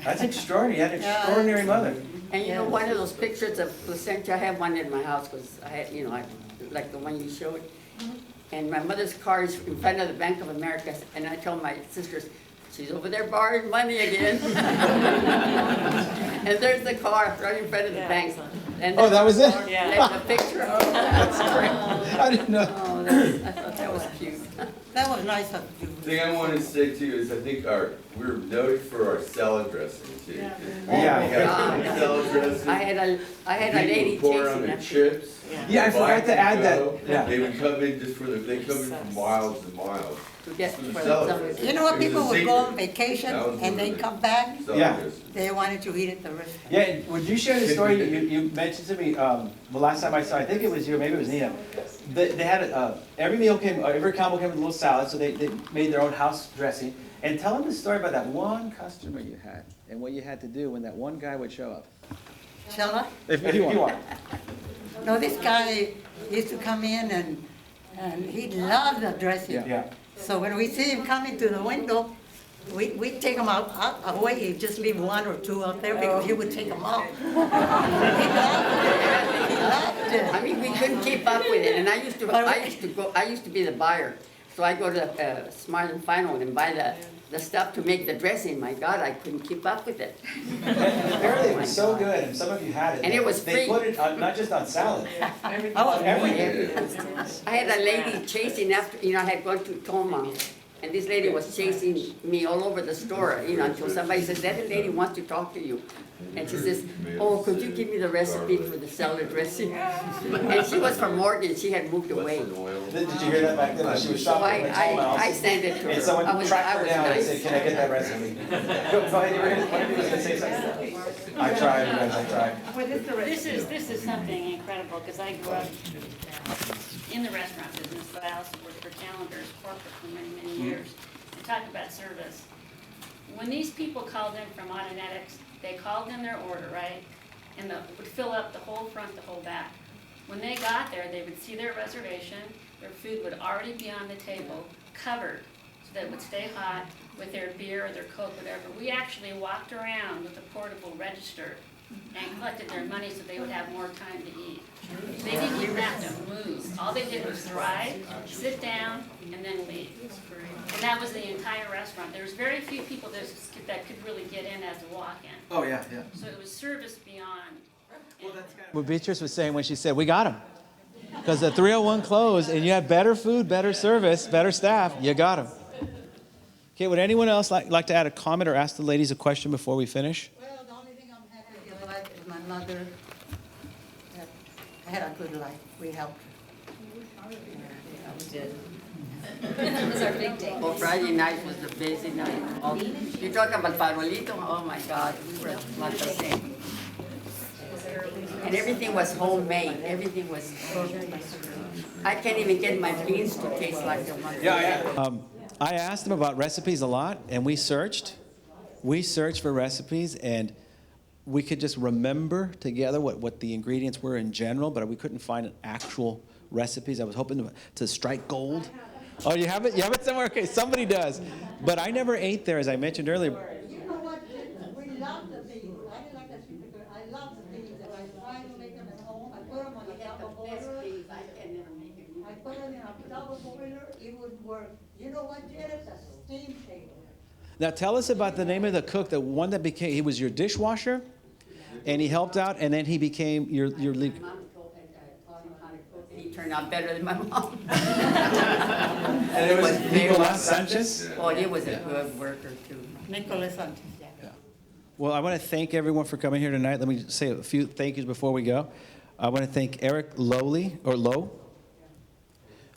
Speaker 1: That's extraordinary. You had an extraordinary mother.
Speaker 4: And you know, one of those pictures of Placentia, I have one in my house, because I had, you know, like the one you showed. And my mother's car is in front of the Bank of America, and I told my sisters, she's over there borrowing money again. And there's the car right in front of the bank. And
Speaker 1: Oh, that was it?
Speaker 4: there's the picture.
Speaker 1: I didn't know.
Speaker 4: Oh, I thought that was cute.
Speaker 2: That was nice of you.
Speaker 8: The thing I wanted to say too is I think we're noted for our salad dressing too.
Speaker 1: Yeah.
Speaker 8: We got salad dressing.
Speaker 4: I had a lady
Speaker 8: People pour on
Speaker 4: chasing
Speaker 8: their
Speaker 4: after.
Speaker 8: chips.
Speaker 1: Yeah, I forgot to add that. Yeah.
Speaker 8: They would come in just they come in from miles and miles.
Speaker 4: To get
Speaker 8: For the
Speaker 4: for
Speaker 8: celebrants.
Speaker 2: You know what,
Speaker 8: It was a
Speaker 2: people would go on
Speaker 8: secret.
Speaker 2: vacation
Speaker 8: That was
Speaker 2: and
Speaker 8: one
Speaker 2: they
Speaker 8: of the
Speaker 2: come back,
Speaker 8: celebrants.
Speaker 2: they wanted to eat at the restaurant.
Speaker 1: Yeah, and would you share the story you mentioned to me, the last time I saw, I think it was you, or maybe it was Nina. They had, every meal came, every combo came with a little salad, so they made their own house dressing. And tell them the story about that one customer you had, and what you had to do when that one guy would show up.
Speaker 2: Shall I?
Speaker 1: If you want.
Speaker 2: No, this guy used to come in and he loved the dressing.
Speaker 1: Yeah.
Speaker 2: So when we see him coming to the window, we take him out away, he just leave one or two out there because he would take them out. He loved it.
Speaker 4: I mean, we couldn't keep up with it, and I used to be the buyer. So I go to Smart and Final and buy the stuff to make the dressing. My God, I couldn't keep up with it.
Speaker 1: Apparently it was so good, and some of you had it.
Speaker 4: And it was
Speaker 1: They
Speaker 4: free.
Speaker 1: put it on, not just on salad.
Speaker 2: Oh,
Speaker 1: Everything.
Speaker 4: I had a lady chasing after, I had gone to Toma, and this lady was chasing me all over the store, until somebody says, that lady wants to talk to you. And she says, oh, could you give me the recipe for the salad dressing? And she was from Oregon, she had moved away.
Speaker 1: Did you hear that back then? When she was
Speaker 4: So
Speaker 1: shopping at Toma
Speaker 4: I sent it to her.
Speaker 1: and someone
Speaker 4: I was
Speaker 1: tracked her down and
Speaker 4: nice.
Speaker 1: said, can I get that recipe? Go ahead, one of you was gonna say something? I tried, you guys, I tried.
Speaker 7: This is something incredible, because I grew up in the restaurant business, but I also worked for Callender's corporate for many, many years. And talk about service. When these people called in from Autonetics, they called in their order, right? And would fill up the whole front, the whole back. When they got there, they would see their reservation, their food would already be on the table, covered, so that it would stay hot with their beer or their Coke, whatever. We actually walked around with a portable register and collected their money so they would have more time to eat. They didn't even have to move. All they did was drive, sit down, and then leave. And that was the entire restaurant. There was very few people that could really get in as a walk-in.
Speaker 1: Oh, yeah.
Speaker 7: So it was service beyond.
Speaker 1: What Beatrice was saying when she said, we got him. Because the 301 closed and you had better food, better service, better staff, you got him. Okay, would anyone else like to add a comment or ask the ladies a question before we finish?
Speaker 2: Well, the only thing I'm happy with life is my mother had a good life. We helped her.
Speaker 9: We did. That was our big day.
Speaker 4: Oh, Friday night was the busy night. Oh, you talk about Farolito, oh my God, we were not the same. And everything was homemade, everything was, I can't even get my beans to taste like the ones.
Speaker 1: I asked them about recipes a lot, and we searched for recipes, and we could just remember together what the ingredients were in general, but we couldn't find actual recipes. I was hoping to strike gold. Oh, you have it? You have it somewhere? Okay, somebody does. But I never ate there, as I mentioned earlier.
Speaker 2: You know what? We love the beans. I didn't like that sweet potato. I love the beans. If I try to make them at home, I put them on a double boiler. I put them in a double boiler, it would work. You know what, Janet? A steam table.
Speaker 1: Now tell us about the name of the cook, the one that became, he was your dishwasher, and he helped out, and then he became your lead.
Speaker 4: My mom taught him how to cook, and he turned out better than my mom.
Speaker 1: And it was Nicolas Sanchez?
Speaker 4: Oh, he was a good worker too.
Speaker 2: Nicholas Sanchez.
Speaker 1: Well, I want to thank everyone for coming here tonight. Let me say a few thank yous before we go. I want to thank Eric Lowe,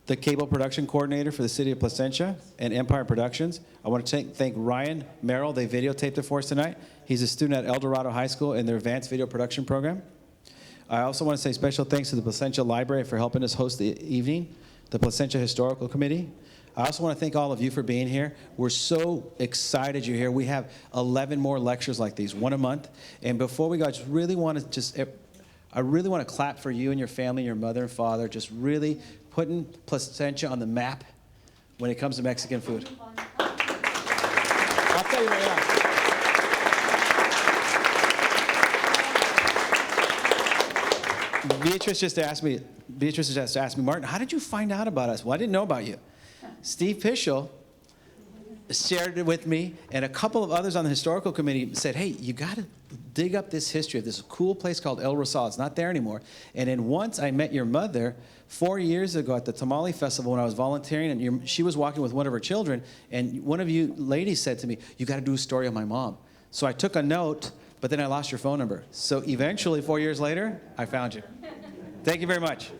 Speaker 1: the cable production coordinator for the City of Placentia and Empire Productions. I want to thank Ryan Merrill. They videotaped it for us tonight. He's a student at El Dorado High School in their advanced video production program. I also want to say special thanks to the Placentia Library for helping us host the evening, the Placentia Historical Committee. I also want to thank all of you for being here. We're so excited you're here. We have 11 more lectures like these, one a month. And before we go, I really want to clap for you and your family, your mother and father, just really putting Placentia on the map when it comes to Mexican food. I'll tell you right now. Beatrice just asked me, Martin, how did you find out about us? Well, I didn't know about you. Steve Pischel shared it with me, and a couple of others on the historical committee said, hey, you got to dig up this history of this cool place called El Rosal. It's not there anymore. And then once I met your mother 4 years ago at the Tamale Festival when I was volunteering, and she was walking with one of her children, and one of you ladies said to me, you got to do a story on my mom. So I took a note, but then I lost your phone number. So eventually, 4 years later, I found you. Thank you very much.